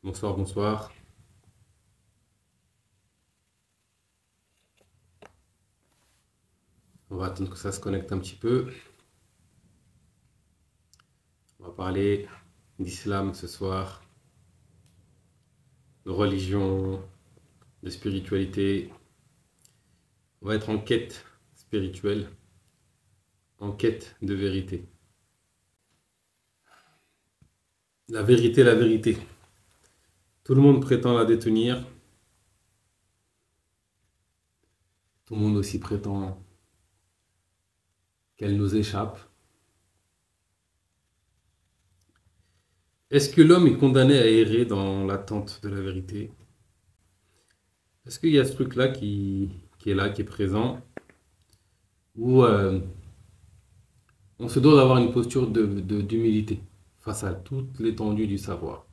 Bonsoir, bonsoir. On va attendre que ça se connecte un petit peu. On va parler d'islam ce soir, de religion, de spiritualité. On va être en quête spirituelle, en quête de vérité. La vérité, la vérité. Tout le monde prétend la détenir. Tout le monde aussi prétend qu'elle nous échappe. Est-ce que l'homme est condamné à errer dans l'attente de la vérité? Est-ce qu'il y a ce truc-là qui est là, qui est présent, où on se doit d'avoir une posture d'humilité face à toute l'étendue du savoir?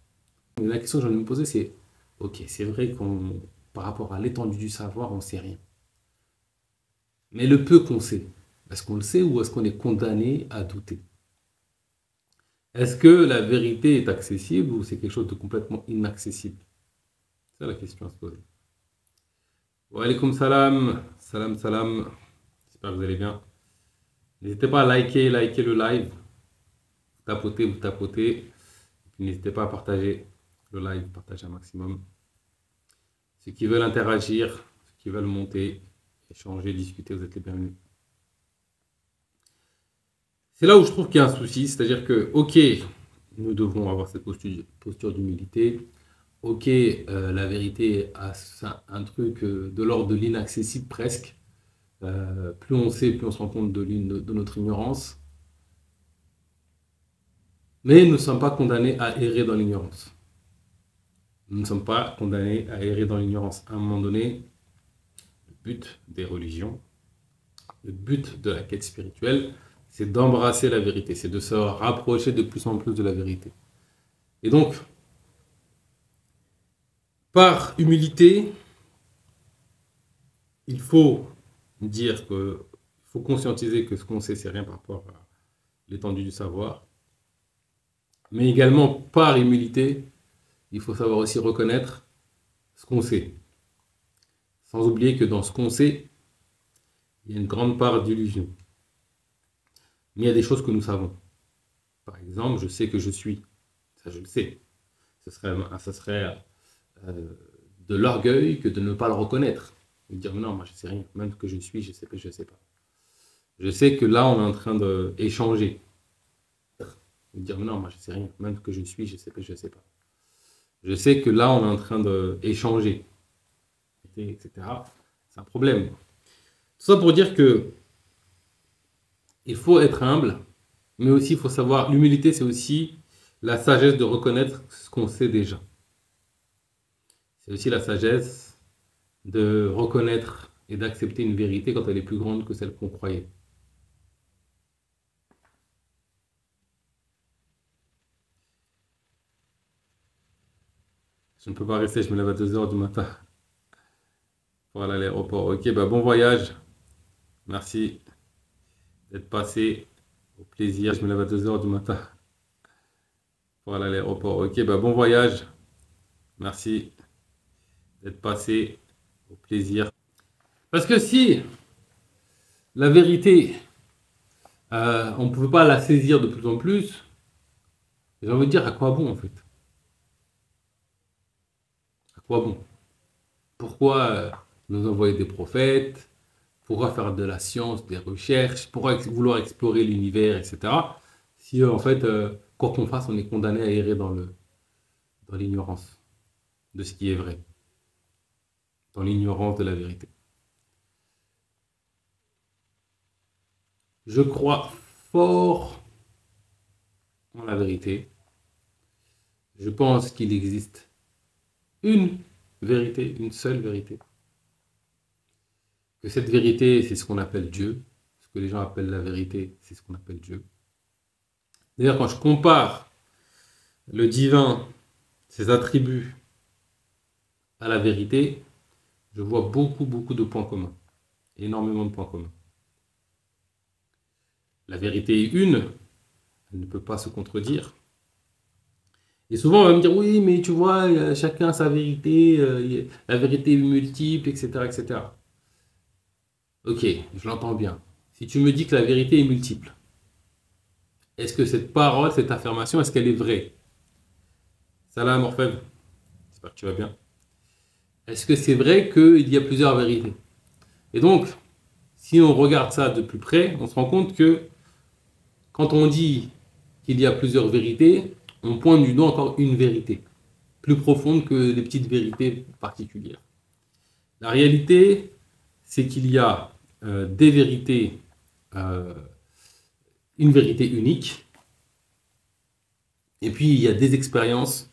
Mais la question que je vais me poser, c'est, ok, c'est vrai qu'on, par rapport à l'étendue du savoir, on ne sait rien. Mais le peu qu'on sait, est-ce qu'on le sait ou est-ce qu'on est condamné à douter? Est-ce que la vérité est accessible ou c'est quelque chose de complètement inaccessible? C'est la question à se poser. Wa alaykoum salam, salam, salam. J'espère que vous allez bien. N'hésitez pas à liker le live. Vous tapotez. N'hésitez pas à partager le live, partager un maximum. Ceux qui veulent interagir, ceux qui veulent monter, échanger, discuter, vous êtes les bienvenus. C'est là où je trouve qu'il y a un souci, c'est-à-dire que, ok, nous devons avoir cette posture d'humilité. Ok, la vérité a un truc de l'ordre de l'inaccessible presque. Plus on sait, plus on se rend compte de notre ignorance. Mais nous ne sommes pas condamnés à errer dans l'ignorance. Nous ne sommes pas condamnés à errer dans l'ignorance. À un moment donné, le but des religions, le but de la quête spirituelle, c'est d'embrasser la vérité, c'est de se rapprocher de plus en plus de la vérité. Et donc, par humilité, il faut dire que, il faut conscientiser que ce qu'on sait, c'est rien par rapport à l'étendue du savoir. Mais également, par humilité, il faut savoir aussi reconnaître ce qu'on sait. Sans oublier que dans ce qu'on sait, il y a une grande part d'illusion. Mais il y a des choses que nous savons. Par exemple, je sais que je suis. Ça, je le sais. Ce serait de l'orgueil que de ne pas le reconnaître. De dire, non, moi, je ne sais rien. Même que je suis, je sais que je ne sais pas. Je sais que là, on est en train d'échanger. De dire, non, moi, je ne sais rien. Même que je suis, je sais que je ne sais pas. Je sais que là, on est en train d'échanger. Etc. C'est un problème. Tout ça pour dire que il faut être humble, mais aussi il faut savoir, l'humilité, c'est aussi la sagesse de reconnaître ce qu'on sait déjà. C'est aussi la sagesse de reconnaître et d'accepter une vérité quand elle est plus grande que celle qu'on croyait. Je ne peux pas rester, je me lève à 2 heures du matin pour aller à l'aéroport. Ok, bah bon voyage. Merci d'être passé. Au plaisir. Je me lève à 2 heures du matin pour aller à l'aéroport. Ok, bah bon voyage. Merci d'être passé. Au plaisir. Parce que si la vérité, on ne pouvait pas la saisir de plus en plus, j'ai envie de dire à quoi bon en fait? À quoi bon? Pourquoi nous envoyer des prophètes? Pourquoi faire de la science, des recherches? Pourquoi vouloir explorer l'univers, etc. Si en fait, quoi qu'on fasse, on est condamné à errer dans l'ignorance de ce qui est vrai, dans l'ignorance de la vérité. Je crois fort en la vérité. Je pense qu'il existe une vérité, une seule vérité. Que cette vérité, c'est ce qu'on appelle Dieu. Ce que les gens appellent la vérité, c'est ce qu'on appelle Dieu. D'ailleurs, quand je compare le divin, ses attributs à la vérité, je vois beaucoup de points communs. Énormément de points communs. La vérité est une, elle ne peut pas se contredire. Et souvent, on va me dire, oui, mais tu vois, chacun a sa vérité, la vérité est multiple, etc., etc. Ok, je l'entends bien. Si tu me dis que la vérité est multiple, est-ce que cette parole, cette affirmation, est-ce qu'elle est vraie? Salam, Orfèvre, j'espère que tu vas bien. Est-ce que c'est vrai qu'il y a plusieurs vérités? Et donc, si on regarde ça de plus près, on se rend compte que quand on dit qu'il y a plusieurs vérités, on pointe du doigt encore une vérité, plus profonde que les petites vérités particulières. La réalité, c'est qu'il y a des vérités, euh, une vérité unique, et puis il y a des expériences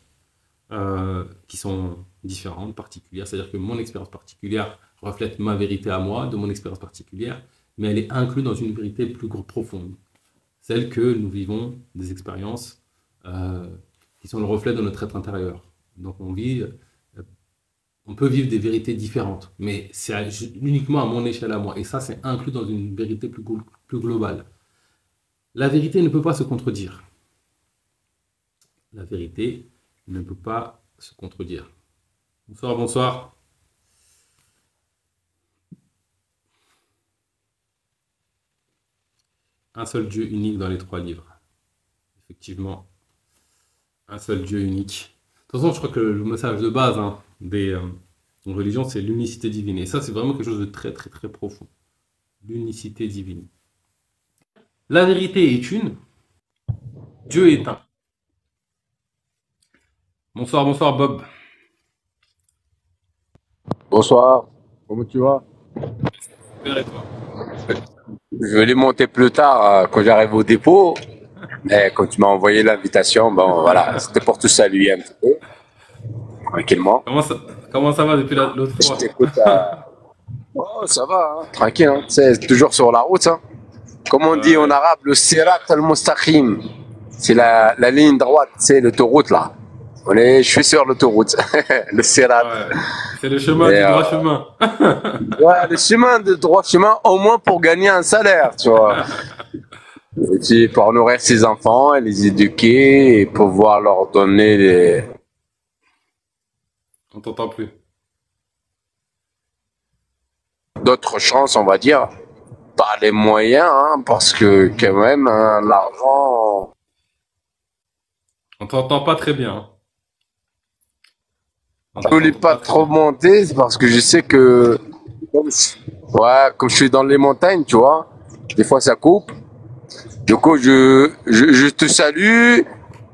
qui sont différentes, particulières. C'est-à-dire que mon expérience particulière reflète ma vérité à moi, de mon expérience particulière, mais elle est inclue dans une vérité plus profonde, celle que nous vivons des expériences euh, qui sont le reflet de notre être intérieur. Donc on peut vivre des vérités différentes, mais c'est uniquement à mon échelle à moi. Et ça, c'est inclus dans une vérité plus globale. La vérité ne peut pas se contredire. La vérité ne peut pas se contredire. Bonsoir, bonsoir. Un seul Dieu unique dans les trois livres. Effectivement, un seul Dieu unique. De toute façon, je crois que le message de base des religions, c'est l'unicité divine. Et ça, c'est vraiment quelque chose de très, très, très profond. L'unicité divine. La vérité est une, Dieu est un. Bonsoir, bonsoir Bob. Bonsoir, comment tu vas? Super et toi? Je vais les monter plus tard quand j'arrive au dépôt, mais quand tu m'as envoyé l'invitation, bon voilà, c'était pour te saluer un petit peu, tranquillement. Comment ça, comment ça va depuis l'autre Je fois? t'écoute. Oh, ça va, hein, tranquille, hein. C'est toujours sur la route. Hein. Comme on dit en Ouais, arabe, le sirat al-mustaqim, c'est la ligne droite, c'est l'autoroute là. Je suis sur l'autoroute, le sirat. ouais. C'est le chemin Et, du droit chemin. ouais, le chemin de droit chemin, au moins pour gagner un salaire, tu vois. Et puis pour nourrir ses enfants et les éduquer et pouvoir leur donner On t'entend plus. d'autres chances, on va dire, pas les moyens, hein, parce que quand même, hein, l'argent, On t'entend pas très bien, hein. On je voulais t'entend pas pas très trop bien. monter, c'est parce que je sais que, comme ouais, comme je suis dans les montagnes, tu vois, des fois ça coupe. Du coup, je te salue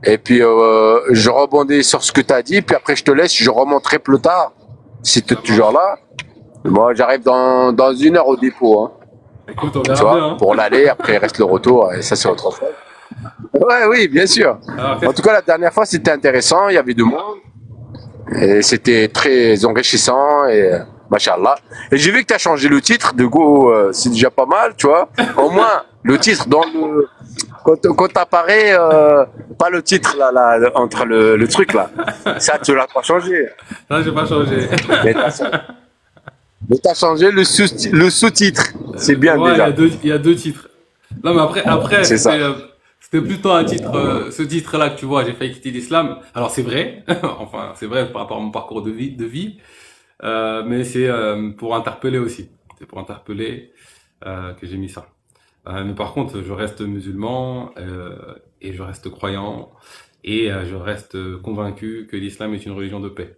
et puis je rebondis sur ce que tu as dit, puis après je te laisse, je remonterai plus tard, si tu es Ça toujours marche. là. Moi, j'arrive dans 1 heure au dépôt, hein, Écoute, on tu verra bien, vois, hein. pour l'aller, après il reste le retour, et ça c'est autre chose. Ouais, oui, bien sûr. Alors, En tout cas, la dernière fois, c'était intéressant, il y avait du monde, et c'était très enrichissant, et machallah. Et j'ai vu que tu as changé le titre, de go, c'est déjà pas mal, tu vois. Au moins, le titre dans le... Quand t'apparaît, pas le titre là, entre le truc là. Ça, tu l'as pas changé. ça, j'ai pas changé. Mais t'as changé le sous-titre. C'est bien Ouais, déjà. il y a deux titres. Non, mais après, C'est ça. c'était plutôt un titre, ce titre-là que tu vois, j'ai failli quitter l'islam. Alors c'est vrai, enfin c'est vrai par rapport à mon parcours de vie, mais c'est pour interpeller aussi. C'est pour interpeller que j'ai mis ça. Mais par contre, je reste musulman et je reste croyant et je reste convaincu que l'islam est une religion de paix.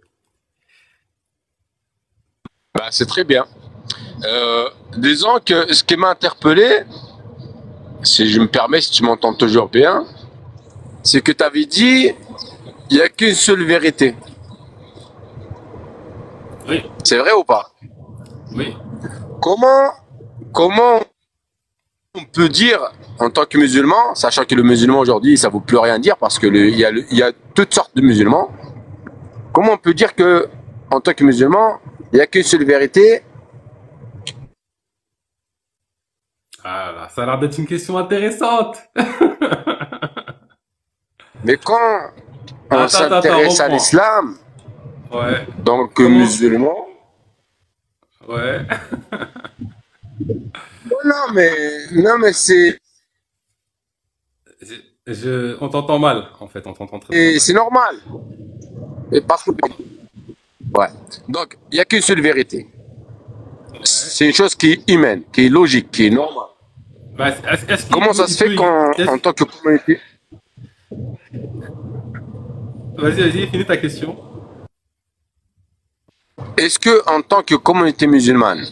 Bah, c'est très bien. Disons que ce qui m'a interpellé, si je me permets, si tu m'entends toujours bien, c'est que tu avais dit il n'y a qu'une seule vérité. Oui, C'est vrai ou pas? oui. Comment, comment on peut dire en tant que musulman, sachant que le musulman aujourd'hui ça ne veut plus rien dire parce que il y a toutes sortes de musulmans, comment on peut dire que en tant que musulman, il n'y a qu'une seule vérité? Ah là, ça a l'air d'être une question intéressante. Mais quand on Attends, s'intéresse à reprends. l'islam, Ouais. donc Comment? musulman, Ouais. oh non mais c'est On t'entend mal, en fait, on t'entend très très Et mal. c'est normal. Et parce que, ouais. Donc, il n'y a qu'une seule vérité. Ouais. C'est une chose qui est humaine, qui est logique, qui est normale. Bah, est-ce qu'il Comment ça peut, se fait qu'en tant que communauté, Vas-y, finis ta question. est-ce que en tant que communauté musulmane,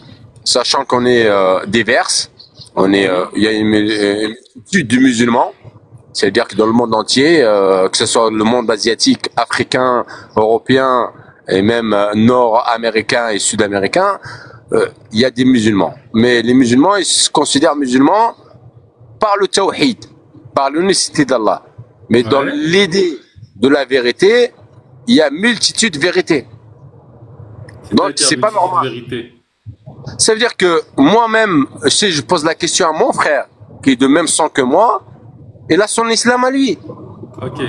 sachant qu'on est diverses, Mhm. il y a une multitude de musulmans, c'est-à-dire que dans le monde entier, que ce soit le monde asiatique, africain, européen et même nord-américain et sud-américain, il y a des musulmans. Mais les musulmans, ils se considèrent musulmans par le tawhid, par l'unicité d'Allah. Mais dans Ouais. l'idée de la vérité, il y a multitude de vérités. Donc C'est-à-dire c'est pas multitude de normal. vérité. Ça veut dire que moi-même, si je pose la question à mon frère, qui est de même sang que moi, il a son islam à lui. Ok.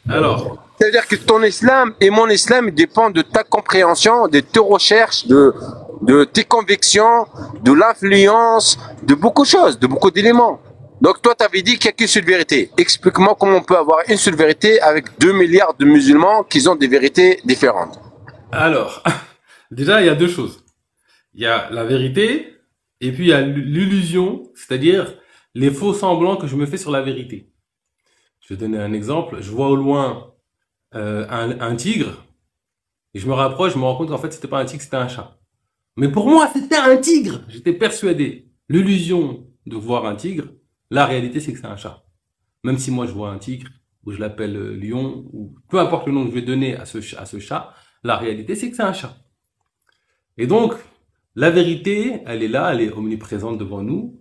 Alors, C'est-à-dire que ton islam et mon islam dépendent de ta compréhension, de tes recherches, de tes convictions, de l'influence, de beaucoup de choses, de beaucoup d'éléments. Donc toi, tu avais dit qu'il n'y a qu'une seule vérité. Explique-moi comment on peut avoir une seule vérité avec 2 milliards de musulmans qui ont des vérités différentes. alors, déjà, il y a deux choses. Il y a la vérité et puis il y a l'illusion, c'est-à-dire les faux semblants que je me fais sur la vérité. Je vais donner un exemple. Je vois au loin un tigre et je me rapproche, je me rends compte qu'en fait c'était pas un tigre, c'était un chat. Mais pour moi c'était un tigre. J'étais persuadé. L'illusion de voir un tigre, la réalité c'est que c'est un chat. Même si moi je vois un tigre ou je l'appelle lion ou peu importe le nom que je vais donner à ce chat, la réalité c'est que c'est un chat. Et donc la vérité, elle est là, elle est omniprésente devant nous.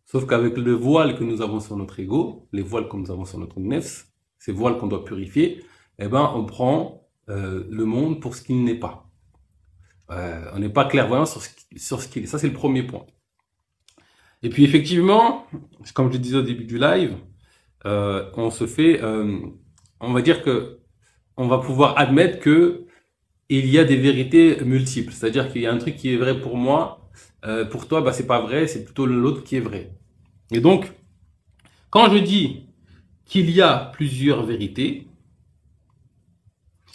Sauf qu'avec le voile que nous avons sur notre ego, les voiles que nous avons sur notre nefs, ces voiles qu'on doit purifier, eh ben, on prend le monde pour ce qu'il n'est pas. On n'est pas clairvoyant sur ce qu'il est. Ça, c'est le premier point. Et puis, effectivement, comme je le disais au début du live, on se fait, on va dire que on va pouvoir admettre que il y a des vérités multiples. C'est-à-dire qu'il y a un truc qui est vrai pour moi, pour toi, bah, c'est pas vrai, c'est plutôt l'autre qui est vrai. Et donc, quand je dis qu'il y a plusieurs vérités,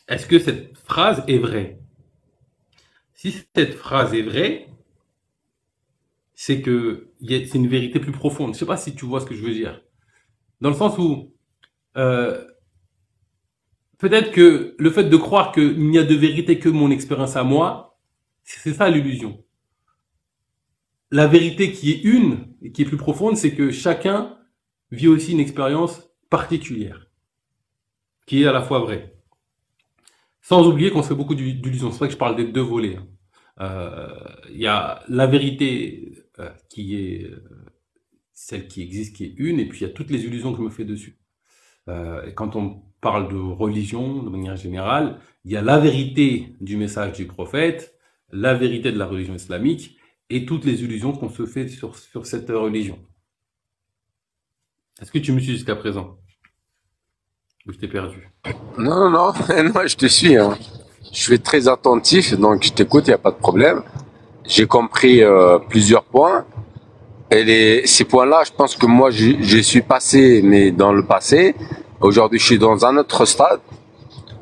est-ce que cette phrase est vraie? Si cette phrase est vraie, c'est que c'est une vérité plus profonde. Je sais pas si tu vois ce que je veux dire. Dans le sens où euh, peut-être que le fait de croire qu'il n'y a de vérité que mon expérience à moi, c'est ça l'illusion. La vérité qui est une et qui est plus profonde, c'est que chacun vit aussi une expérience particulière, qui est à la fois vraie. Sans oublier qu'on se fait beaucoup d'illusions. C'est vrai que je parle des deux volets. Il y a la vérité qui est celle qui existe, qui est une, et puis il y a toutes les illusions que je me fais dessus. Et quand on parle de religion, de manière générale, il y a la vérité du message du prophète, la vérité de la religion islamique, et toutes les illusions qu'on se fait sur cette religion. Est-ce que tu me suis jusqu'à présent? Ou je t'ai perdu? Non, non, non, non, je te suis, hein. Je suis très attentif, donc je t'écoute, il n'y a pas de problème. J'ai compris plusieurs points. Et ces points-là, je pense que moi, je suis passé, mais dans le passé. Aujourd'hui, je suis dans un autre stade,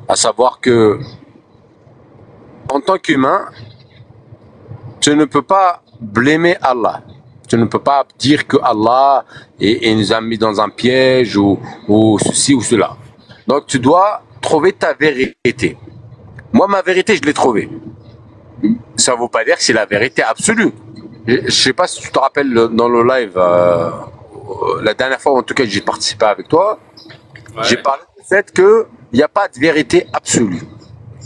à savoir que, en tant qu'humain, tu ne peux pas blâmer Allah. Tu ne peux pas dire que Allah nous a mis dans un piège ou ceci ou cela. Donc, tu dois trouver ta vérité. Moi, ma vérité, je l'ai trouvée. Ça ne veut pas dire que c'est la vérité absolue. Je ne sais pas si tu te rappelles dans le live, la dernière fois, en tout cas, j'ai participé avec toi. J'ai Ouais. parlé du fait qu'il n'y a pas de vérité absolue.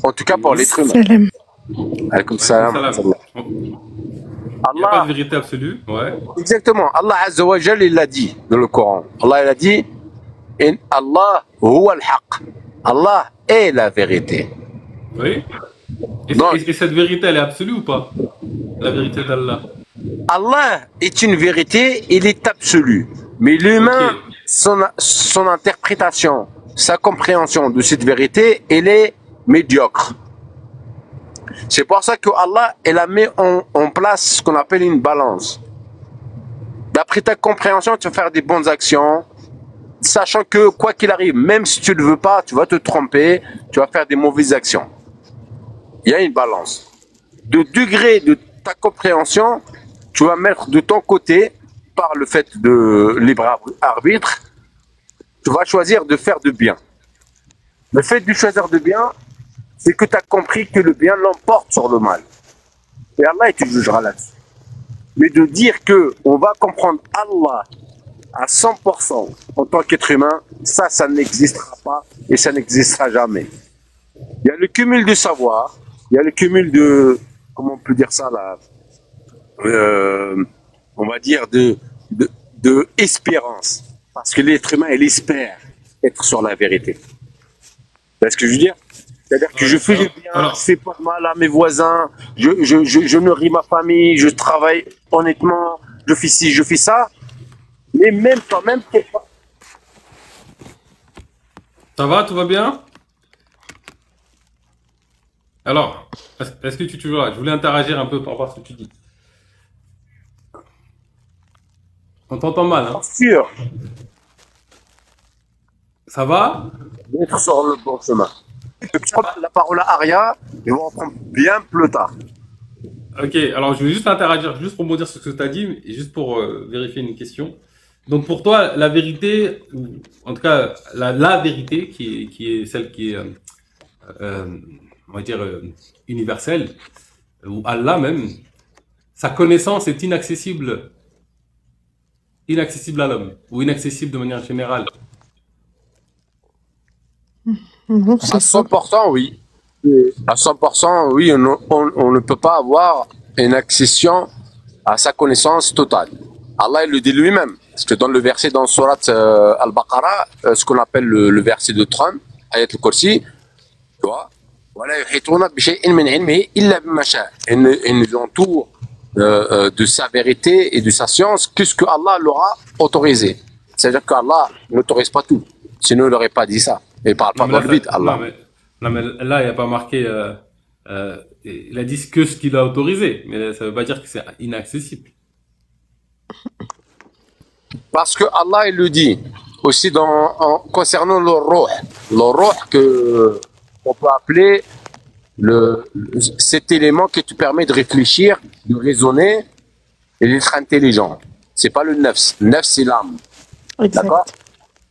En tout cas, pour Mhm. l'être humain. Salam. Alaykoum Alaykoum salam. salam. Il n'y a pas de Allah, vérité absolue. Ouais. exactement. Allah Azza wa Jal, il l'a dit dans le Coran. Allah, il a dit, Allah huwa al-haq. Allah est la vérité. Oui. Donc, Et cette vérité, elle est absolue ou pas? La vérité d'Allah. Allah est une vérité, il est absolu. Mais Ok. l'humain, son interprétation, sa compréhension de cette vérité, elle est médiocre. C'est pour ça que Allah, elle a mis en place ce qu'on appelle une balance. D'après ta compréhension, tu vas faire des bonnes actions, sachant que quoi qu'il arrive, même si tu ne le veux pas, tu vas te tromper, tu vas faire des mauvaises actions. Il y a une balance. De degré de ta compréhension, tu vas mettre de ton côté, par le fait de libre arbitre, tu vas choisir de faire de bien. Le fait de choisir de bien, c'est que tu as compris que le bien l'emporte sur le mal. Et Allah, il te jugera là-dessus. Mais de dire que on va comprendre Allah à 100% en tant qu'être humain, ça n'existera pas et ça n'existera jamais. Il y a le cumul de savoir, il y a le cumul de, comment on peut dire ça là, on va dire de espérance. Parce que l'être humain, il espère être sur la vérité. C'est ce que je veux dire? C'est-à-dire que je fais du bien, je fais pas de mal à mes voisins, je nourris ma famille, je travaille honnêtement, je fais ci, je fais ça. Mais même toi-même, t'es pas. Ça va, tout va bien? Alors, est-ce que tu vois, je voulais interagir un peu par rapport à ce que tu dis. On t'entend mal, hein? Sûr Ça va? d'être sur le bon chemin. Je prends la parole à Aria et on va en prendre bien plus tard. Ok, alors je vais juste interagir, juste pour rebondir sur ce que tu as dit, et juste pour vérifier une question. Donc pour toi, la vérité, ou en tout cas la vérité qui est celle qui est, euh, on va dire, universelle, ou Allah même, sa connaissance est inaccessible à l'homme, ou inaccessible de manière générale. Non, À c'est faux. 100%, oui. À 100%, oui, on ne peut pas avoir une accession à sa connaissance totale. Allah il le dit lui-même. Parce que dans le verset dans Surat Al-Baqarah, ce qu'on appelle le verset de 30, Ayat al-Kursi, tu vois, voilà, yuhituna bi shay'in min ilmihi illa bima sha'a. Il nous entoure de sa vérité et de sa science que ce que Allah l'aura autorisé. C'est-à-dire qu'Allah n'autorise pas tout. Sinon, il n'aurait pas dit ça. Il ne parle Non pas mais dans là, le vide, Allah. non, mais là, il n'y a pas marqué, il a dit que ce qu'il a autorisé, mais ça veut pas dire que c'est inaccessible. Parce que Allah, il le dit aussi concernant le roh que on peut appeler cet élément qui te permet de réfléchir, de raisonner et d'être intelligent. C'est pas le nefs. Nefs, c'est l'âme. D'accord? Exact.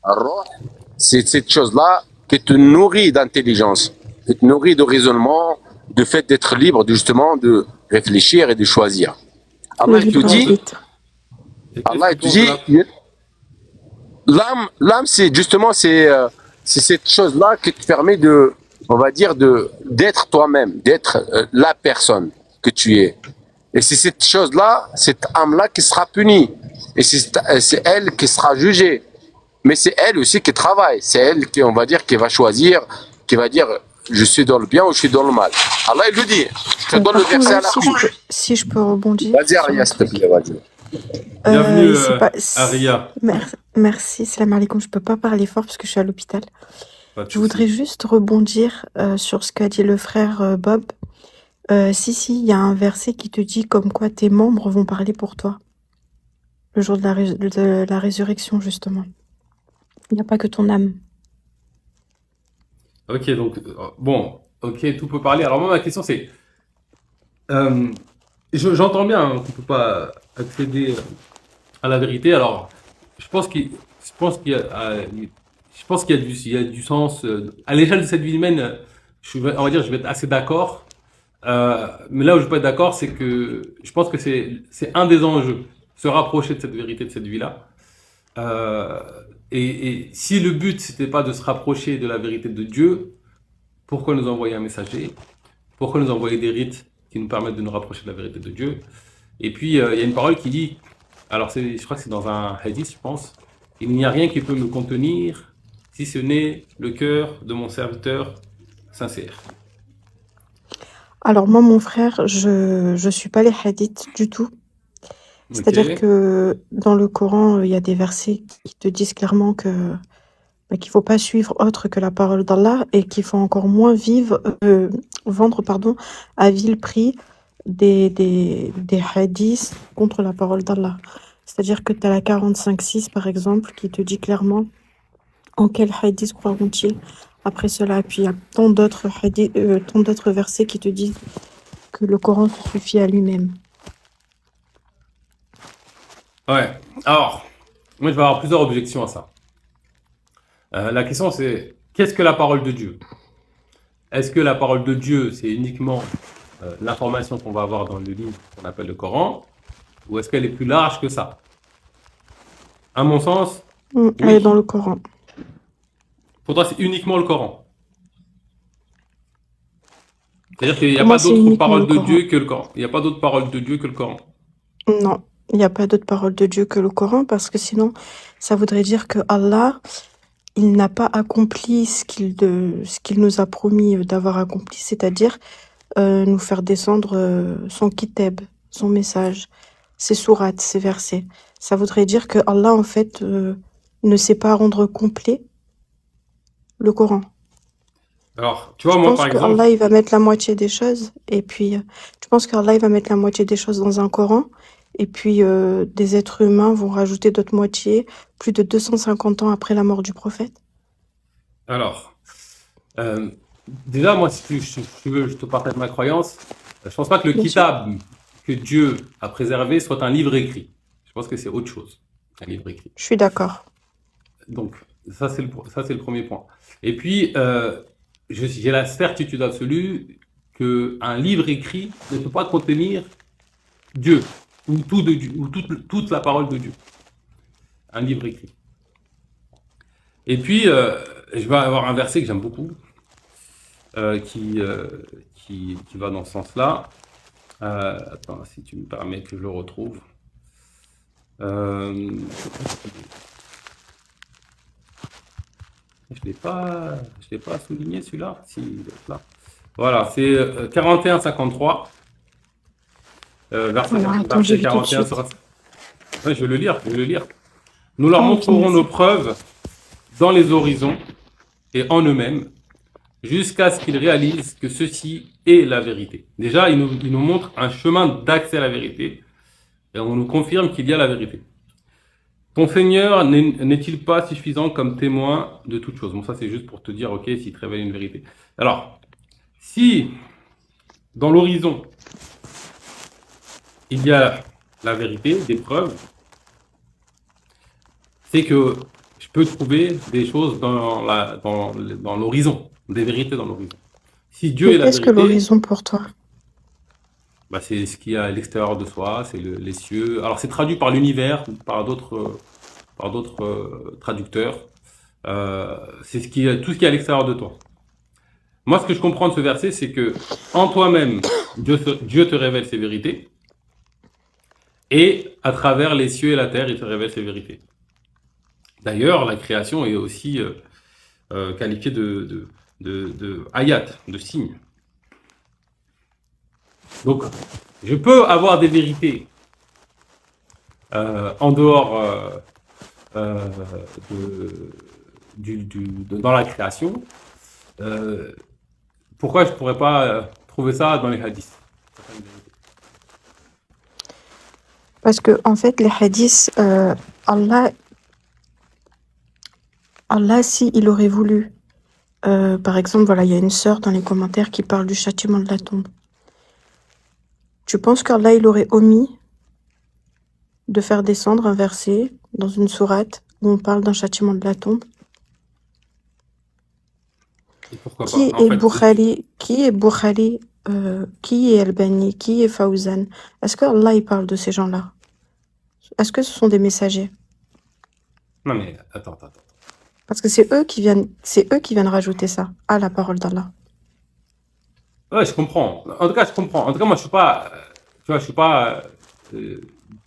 Roh, c'est cette chose-là qui te nourrit d'intelligence, qui te nourrit de raisonnement, de fait d'être libre, justement, de réfléchir et de choisir. Le Allah, il te libre dit, arbitre. Et qu'est-ce Allah, que il tu te penses de dit, la... l'âme, c'est justement, c'est cette chose-là qui te permet de, on va dire, d'être toi-même, d'être la personne que tu es. Et c'est cette chose-là, cette âme-là qui sera punie. Et c'est elle qui sera jugée. Mais c'est elle aussi qui travaille. C'est elle qui, on va dire, qui va choisir, qui va dire, je suis dans le bien ou je suis dans le mal. Allah, il le dit. Je te donne le Par contre, verset à là, la fin. si je peux rebondir Vas-y, sur Aria, un s'il te truc. plaît, vas-y. Bienvenue, C'est pas... Aria. Merci, salam alaikum. Je peux pas parler fort parce que je suis à l'hôpital. Pas de Je voudrais souci. juste rebondir sur ce qu'a dit le frère Bob. Si, il y a un verset qui te dit comme quoi tes membres vont parler pour toi. Le jour de la résurrection, justement. Il n'y a pas que ton âme. Ok, donc, bon, ok, tout peut parler. Alors moi, ma question c'est, euh, j'entends bien hein, qu'on peut pas accéder à la vérité. Alors, je pense qu'il y a, je pense qu'il y a il y a du sens à l'échelle de cette vie humaine. On va dire, je vais être assez d'accord. Mais là où je peux pas être d'accord, c'est que je pense que c'est un des enjeux, se rapprocher de cette vérité, de cette vie-là. Euh, et si le but c'était pas de se rapprocher de la vérité de Dieu, pourquoi nous envoyer un messager? Pourquoi nous envoyer des rites qui nous permettent de nous rapprocher de la vérité de Dieu? Et puis il y a une parole qui dit, alors je crois que c'est dans un hadith, je pense, il n'y a rien qui peut me contenir si ce n'est le cœur de mon serviteur sincère. Alors moi, mon frère, je suis pas les hadiths du tout. Ok, C'est-à-dire que dans le Coran, il y a des versets qui te disent clairement que qu'il faut pas suivre autre que la parole d'Allah et qu'il faut encore moins vendre à vil prix des hadiths contre la parole d'Allah. C'est-à-dire que tu as la 45.6 par exemple qui te dit clairement En quel hadith croiront-ils après cela? Puis il y a tant d'autres tant d'autres versets qui te disent que le Coran se suffit à lui-même. Ouais. Alors, moi, je vais avoir plusieurs objections à ça. La question, c'est qu'est-ce que la parole de Dieu? Est-ce que la parole de Dieu, c'est uniquement l'information qu'on va avoir dans le livre qu'on appelle le Coran, ou est-ce qu'elle est plus large que ça? À mon sens, Elle est dans oui. le Coran. Pour toi, c'est uniquement le Coran. C'est-à-dire qu'il n'y a Pour moi, pas c'est d'autres uniquement le paroles de Coran. Dieu que le Coran. Il n'y a pas d'autres paroles de Dieu que le Coran. Non, il n'y a pas d'autre parole de Dieu que le Coran parce que sinon, ça voudrait dire que Allah, il n'a pas accompli ce qu'il nous a promis d'avoir accompli, c'est-à-dire nous faire descendre son kitab, son message, ses sourates, ses versets. Ça voudrait dire que Allah, en fait, ne sait pas rendre complet le Coran. Alors, tu vois, Je moi, pense par que exemple, Allah, il va mettre la moitié des choses, et puis je pense qu'Allah, il va mettre la moitié des choses dans un Coran, et puis des êtres humains vont rajouter d'autres moitiés plus de 250 ans après la mort du prophète. alors, euh, déjà, moi, si tu veux, je te partage ma croyance. Je pense pas que le Bien sûr. kitab que Dieu a préservé soit un livre écrit. Je pense que c'est autre chose qu'un livre écrit. Je suis d'accord. Donc, ça, c'est le premier point. Et puis, j'ai la certitude absolue qu'un livre écrit ne peut pas contenir Dieu, ou, tout de Dieu, ou toute la parole de Dieu. Un livre écrit. Et puis, je vais avoir un verset que j'aime beaucoup, euh, qui, euh, qui va dans ce sens-là. Attends, si tu me permets que je le retrouve. Euh, je l'ai pas souligné celui-là. Si, il doit être là. Voilà, c'est 41-53. Alors, attends, Verset j'évite tout de 41 suite. Ouais, je vais le lire, je vais le lire. Nous leur Ah, ok, montrerons nos merci. preuves dans les horizons et en eux-mêmes, jusqu'à ce qu'ils réalisent que ceci est la vérité. Déjà, il nous montre un chemin d'accès à la vérité, et on nous confirme qu'il y a la vérité. Ton Seigneur n'est-il pas suffisant comme témoin de toute chose? Bon, ça c'est juste pour te dire, ok, s'il te révèle une vérité. Alors, si dans l'horizon, il y a la vérité, des preuves, c'est que je peux trouver des choses dans l'horizon, des vérités dans l'horizon. Si Dieu Mais est la qu'est-ce que vérité, l'horizon pour toi? bah, c'est ce qu'il y a à l'extérieur de soi, c'est les cieux. Alors c'est traduit par l'univers, par d'autres traducteurs. C'est tout ce qui est à l'extérieur de toi. Moi, ce que je comprends de ce verset, c'est que en toi-même, Dieu te révèle ses vérités, et à travers les cieux et la terre, il te révèle ses vérités. D'ailleurs, la création est aussi qualifiée de ayat, de signes. Donc, je peux avoir des vérités en dehors euh, de, dans la création. Euh, Pourquoi je ne pourrais pas trouver ça dans les hadiths? Parce que, en fait, les hadiths, Allah, si il aurait voulu, par exemple, voilà, il y a une sœur dans les commentaires qui parle du châtiment de la tombe. Tu penses qu'Allah, il aurait omis de faire descendre un verset dans une sourate où on parle d'un châtiment de la tombe? Et pourquoi Qui pas? En est fait, Bukhari, qui est Albani, qui est Fawzan? Est-ce que Allah, il parle de ces gens-là? Est-ce que ce sont des messagers? non mais attends. Parce que c'est eux qui viennent rajouter ça à la parole d'Allah. Ouais, je comprends. En tout cas, je comprends. En tout cas, moi, je suis pas, tu vois, je suis pas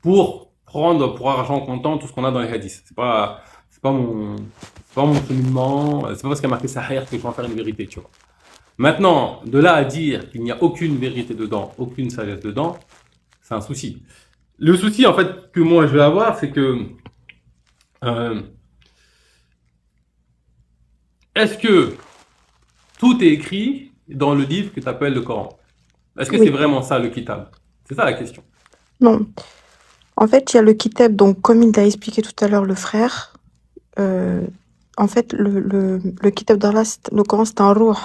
pour prendre pour argent comptant tout ce qu'on a dans les hadiths. C'est pas mon cheminement. C'est pas parce qu'il y a marqué Sahih que je vais en faire une vérité, tu vois. Maintenant, de là à dire qu'il n'y a aucune vérité dedans, aucune sagesse dedans, c'est un souci. Le souci, en fait, que moi je vais avoir, c'est que euh, est-ce que tout est écrit dans le livre que tu appelles le Coran? Est-ce que c'est Oui, vraiment ça le kitab? C'est ça la question. non. En fait, il y a le kitab, donc comme il l'a expliqué tout à l'heure le frère, euh, En fait, le kitab d'Allah, le Coran, c'est un ruh.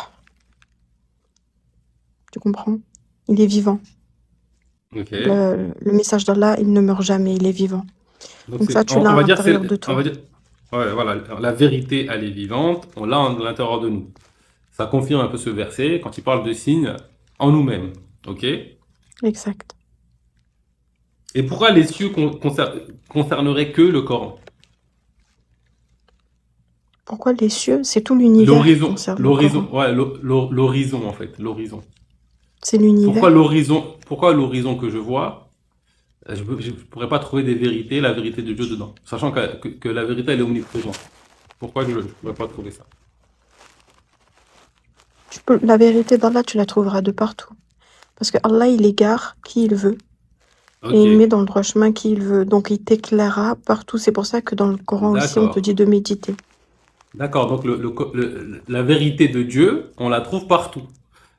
Tu comprends? Il est vivant. Ok. Le message d'Allah, il ne meurt jamais, il est vivant. Donc ça, tu l'as On à va dire, l'intérieur de on va toi. dire, ouais, voilà, la vérité, elle est vivante, on l'a à l'intérieur de nous. Ça confirme un peu ce verset quand il parle de signes en nous-mêmes. Ok? Exact. Et pourquoi les cieux concerneraient que le Coran? Pourquoi les cieux? C'est tout l'univers qui concerne le Coran. Ouais, l'horizon en fait, l'horizon. C'est l'univers. Pourquoi l'horizon que je vois, je pourrais pas trouver la vérité de Dieu dedans, sachant que la vérité elle est omniprésente. Pourquoi je pourrais pas trouver ça? La vérité d'Allah, tu la trouveras de partout. Parce que Allah, il égare qui il veut. Et il Ok, met dans le droit chemin qui il veut. Donc, il t'éclairera partout. C'est pour ça que dans le Coran aussi, on te dit d'accord. de méditer. D'accord, donc la vérité de Dieu, on la trouve partout.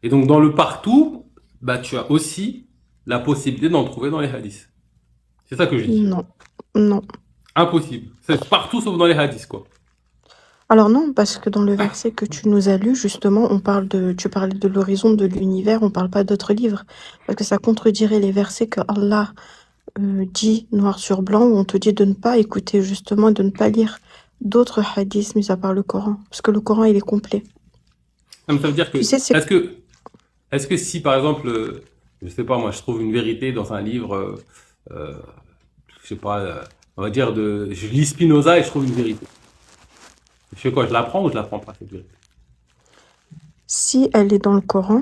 Et donc dans le partout, bah tu as aussi la possibilité d'en trouver dans les hadiths. C'est ça que je dis. Non. Non. Impossible. C'est partout sauf dans les hadiths, quoi. Alors non, parce que dans le verset que tu nous as lu, justement, tu parlais de l'horizon de l'univers, on parle pas d'autres livres. Parce que ça contredirait les versets que Allah dit noir sur blanc, où on te dit de ne pas écouter, justement, de ne pas lire d'autres hadiths, mis à part le Coran. Parce que le Coran, il est complet. Non, mais ça veut dire que Tu sais, c'est... est-ce que si par exemple, je sais pas moi, je trouve une vérité dans un livre, je sais pas, on va dire je lis Spinoza et je trouve une vérité. Je fais quoi? Je l'apprends ou je l'apprends pas cette vérité? Si elle est dans le Coran,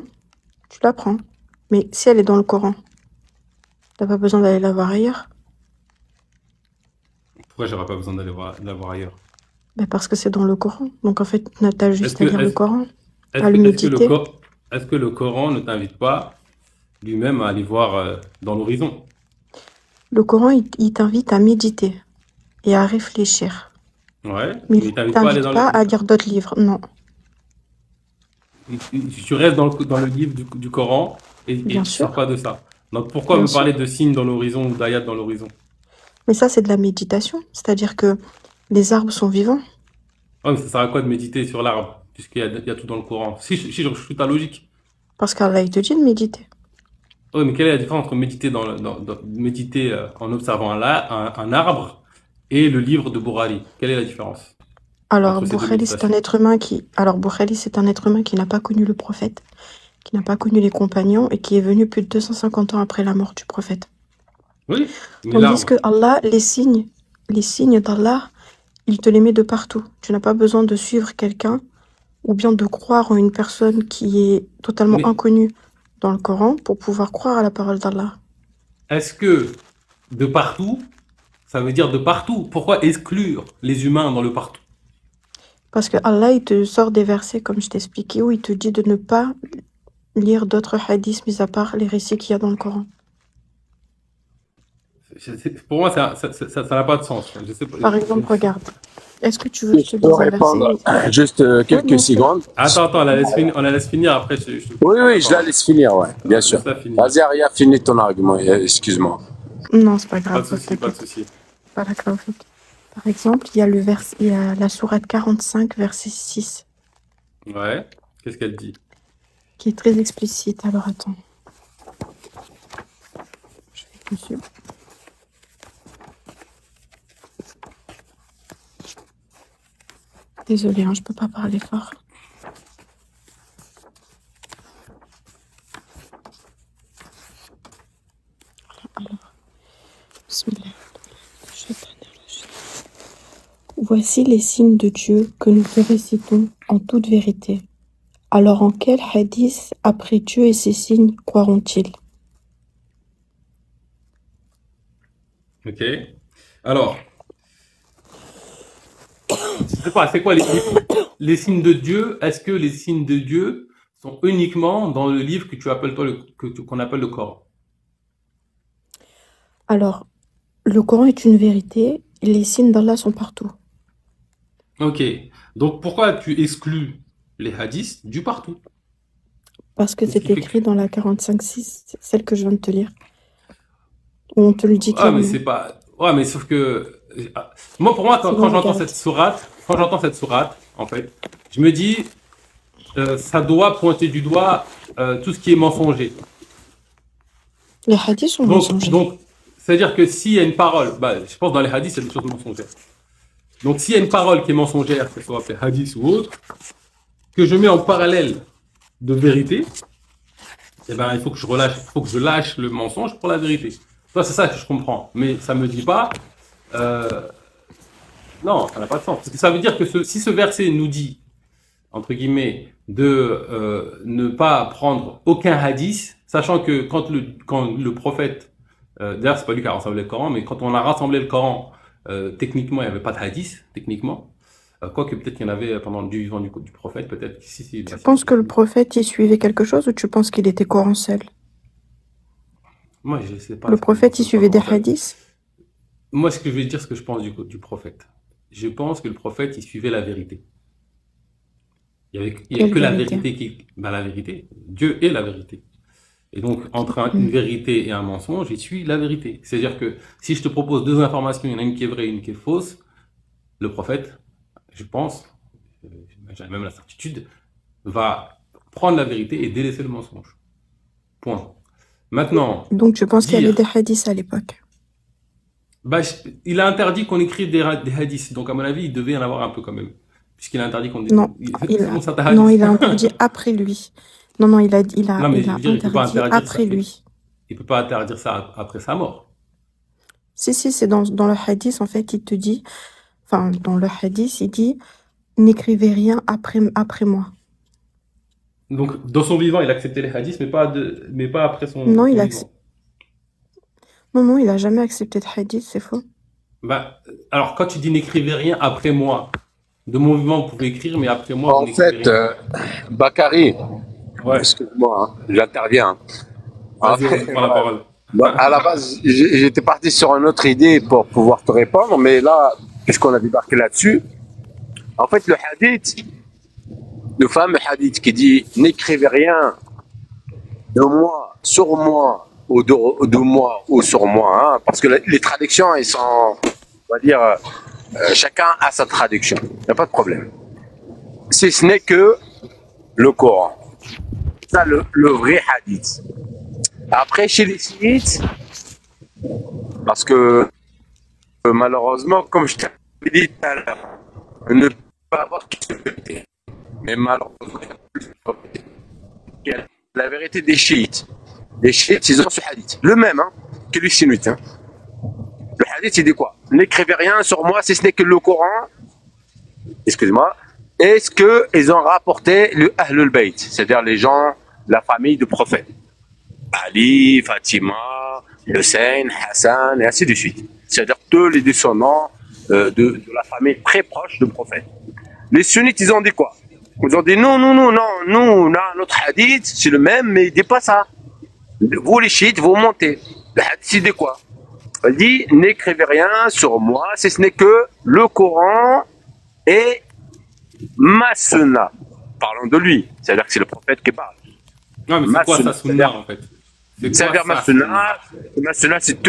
tu la prends. Mais si elle est dans le Coran, t'as pas besoin d'aller la voir ailleurs. Pourquoi j'aurais pas besoin la voir ailleurs? Ben parce que c'est dans le Coran. Donc en fait, t'as Est-ce juste que à lire le est-ce Coran, est-ce à le que est-ce que méditer. est-ce que le Coran ne t'invite pas lui-même à aller voir dans l'horizon? Le Coran, il t'invite à méditer et à réfléchir. Ouais, Mais mais il il t'invite pas à aller t'invite pas à lire d'autres livres. Non, tu restes dans le livre du Coran et bien tu sors sûr, pas de ça. Donc pourquoi bien me parler sûr. de signes dans l'horizon ou d'ayat dans l'horizon? Mais ça, c'est de la méditation. C'est-à-dire que les arbres sont vivants. Ouais, mais ça sert à quoi de méditer sur l'arbre il y a tout dans le Coran? Si je suis ta logique. Parce qu'Allah, il te dit de méditer. Ouais, mais quelle est la différence entre méditer méditer en observant un arbre et le livre de Bourali? Quelle est la différence Alors, entre ces deux Boukhari, c'est un méditations? être humain qui n'a pas connu le prophète, qui n'a pas connu les compagnons et qui est venu plus de 250 ans après la mort du prophète. Oui, mais Tandis que l'arbre. Allah, les signes d'Allah, il te les met de partout. Tu n'as pas besoin de suivre quelqu'un ou bien de croire en une personne qui est totalement Mais inconnue dans le Coran pour pouvoir croire à la parole d'Allah. est-ce que de partout, ça veut dire de partout? Pourquoi exclure les humains dans le partout? Parce que Allah, il te sort des versets, comme je t'ai expliqué, où il te dit de ne pas lire d'autres hadiths, mis à part les récits qu'il y a dans le Coran. Pour moi, ça n'a pas de sens. Je sais pas. Par exemple, regarde. Est-ce que tu veux que je Je te peux lise un verset? répondre juste Oui, quelques bien sûr. secondes. Attends, on la laisse finir, après je te coupe. Oui, oui, je la Attends, laisse finir, ouais, bien sûr. laisse-la finir. Vas-y, Aria, finis ton argument, excuse-moi. Non, c'est pas Pas de grave, souci, pas de t'inquiète. souci. Barakallahu. Par exemple, il y a la sourate 45, verset 6, Ouais, qu'est-ce qu'elle dit? qui est très explicite. Alors attends, je vais dessus. Désolée, hein, je peux pas parler fort. Alors, bismillah. Voici les signes de Dieu que nous te récitons en toute vérité. Alors en quel hadith, après Dieu et ses signes, croiront-ils? Ok. Alors, je sais pas, c'est quoi les signes de Dieu? Est-ce que les signes de Dieu sont uniquement dans le livre que tu appelles toi qu'on appelle le Coran? Alors, le Coran est une vérité, et les signes d'Allah sont partout. Ok. Donc pourquoi tu exclus les hadiths du partout? Parce que Qu'est-ce c'est qui fait que... écrit dans la 45-6, celle que je viens de te lire, où on te le dit Ah, mais clairement. c'est pas... Ouais, mais sauf que... Moi, pour moi, Sinon, quand j'entends regarde. cette sourate, quand j'entends cette sourate, en fait, je me dis, ça doit pointer du doigt tout ce qui est mensonger. Les hadiths sont mensongers. Donc, c'est-à-dire que s'il y a une parole, bah, je pense que dans les hadiths, il y a des choses mensongères. Donc, s'il y a une parole qui est mensongère, que ce soit appelée hadith ou autre, que je mets en parallèle de vérité, eh ben, il faut que je lâche le mensonge pour la vérité. Ça, c'est ça que je comprends. Mais ça me dit pas, non, ça n'a pas de sens. Parce que ça veut dire que si ce verset nous dit, entre guillemets, de ne pas prendre aucun hadith, sachant que quand le prophète, d'ailleurs c'est pas lui qui a rassemblé le Coran, mais quand on a rassemblé le Coran, techniquement il n'y avait pas de hadith, techniquement. Quoique peut-être qu'il y en avait pendant le vivant du prophète, peut-être. Si, Tu penses que le prophète il suivait quelque chose ou tu penses qu'il était coran seul? Moi je sais pas. Le prophète il suivait des hadiths? Moi ce que je vais dire, ce que je pense du prophète. Je pense que le prophète il suivait la vérité. Il n'y a que la vérité qui... Ben, la vérité. Dieu est la vérité. Et donc, entre une vérité et un mensonge, il suit la vérité. C'est-à-dire que si je te propose deux informations, il y en a une qui est vraie et une qui est fausse, le prophète, je pense, j'ai même la certitude, va prendre la vérité et délaisser le mensonge. Point. Maintenant... Donc, tu penses qu'il y avait des hadiths à l'époque? Bah, il a interdit qu'on écrive des hadiths. Donc, à mon avis, il devait y en avoir un peu quand même. Puisqu'il a interdit qu'on... Non, il a interdit après lui. Non, il a interdit après lui. Il peut pas interdire ça après sa mort. Si, c'est dans le hadith, en fait, il te dit... Enfin, dans le hadith, il dit « N'écrivez rien après moi ». Donc, dans son vivant, il acceptait les hadiths, mais pas après son Non, vivant. Non, il a jamais accepté de hadith, c'est faux. Bah, alors, quand tu dis « N'écrivez rien après moi », de mon vivant, vous pouvez écrire, mais après moi, en fait, Bakary, ouais. Excuse-moi, hein, j'interviens. Vas-y, prends la parole. Bah, à la base, j'étais parti sur une autre idée pour pouvoir te répondre, mais là, puisqu'on a débarqué là-dessus, en fait, le hadith, le fameux hadith qui dit « N'écrivez rien de moi, sur moi, ou de moi, ou sur moi hein, », parce que les traductions, elles sont, on va dire... chacun a sa traduction, il n'y a pas de problème. Si ce n'est que le Coran. Ça, le vrai hadith. Après, chez les chiites, parce que malheureusement, comme je t'avais dit tout à l'heure, on ne peut pas avoir toute la vérité. Mais malheureusement, il y a la vérité des chiites. Les chiites, ils ont ce hadith. Le même hein, que les sunnites. Hein. Le hadith, il dit quoi? N'écrivez rien sur moi si ce n'est que le Coran. Excuse-moi. Est-ce qu'ils ont rapporté le Ahlul Bayt, c'est-à-dire les gens, la famille du prophète? Ali, Fatima, Hussein, Hassan, et ainsi de suite. C'est-à-dire tous les descendants de la famille très proche du prophète. Les sunnites, ils ont dit quoi? Ils ont dit non, notre hadith, c'est le même, mais il dit pas ça. Vous, les chiites, vous montez. Le hadith, il dit quoi? Il dit, n'écrivez rien sur moi, si ce n'est que le Coran et ma sunna. Parlons de lui, c'est-à-dire que c'est le prophète qui parle. Non, mais c'est quoi sa sunna en fait? C'est-à-dire ma sunna, c'est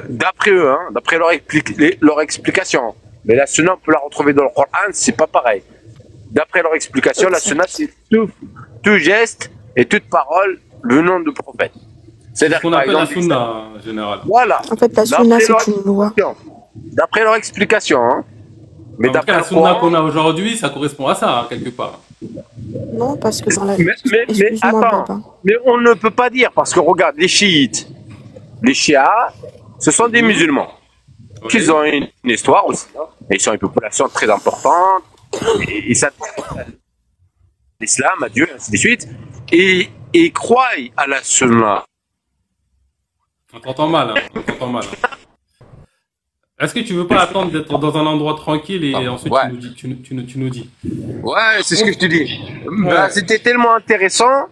d'après eux, hein, d'après leur explication. Mais la sunna, on peut la retrouver dans le Coran, c'est pas pareil. D'après leur explication, la sunna, c'est tout geste et toute parole venant du prophète. C'est ce qu'on appelle la sunna en général. Voilà. En fait, la sunna, c'est une loi. D'après leur explication. Hein. Mais d'après la sunna qu'on a aujourd'hui, ça correspond à ça, hein, quelque part. Non, parce que dans la... Mais attends, mais on ne peut pas dire, parce que regarde, les chiites, les chiites, ce sont des musulmans. Okay. Ils ont une histoire aussi. Hein. Ils sont une population très importante. Ils s'intéressent à l'islam, à Dieu, ainsi de suite. Et ils croient à la sunna. On t'entend mal, Est-ce que tu veux pas attendre d'être dans un endroit tranquille et ensuite tu nous dis Ouais, c'est ce que je te dis. Ouais. Bah, c'était tellement intéressant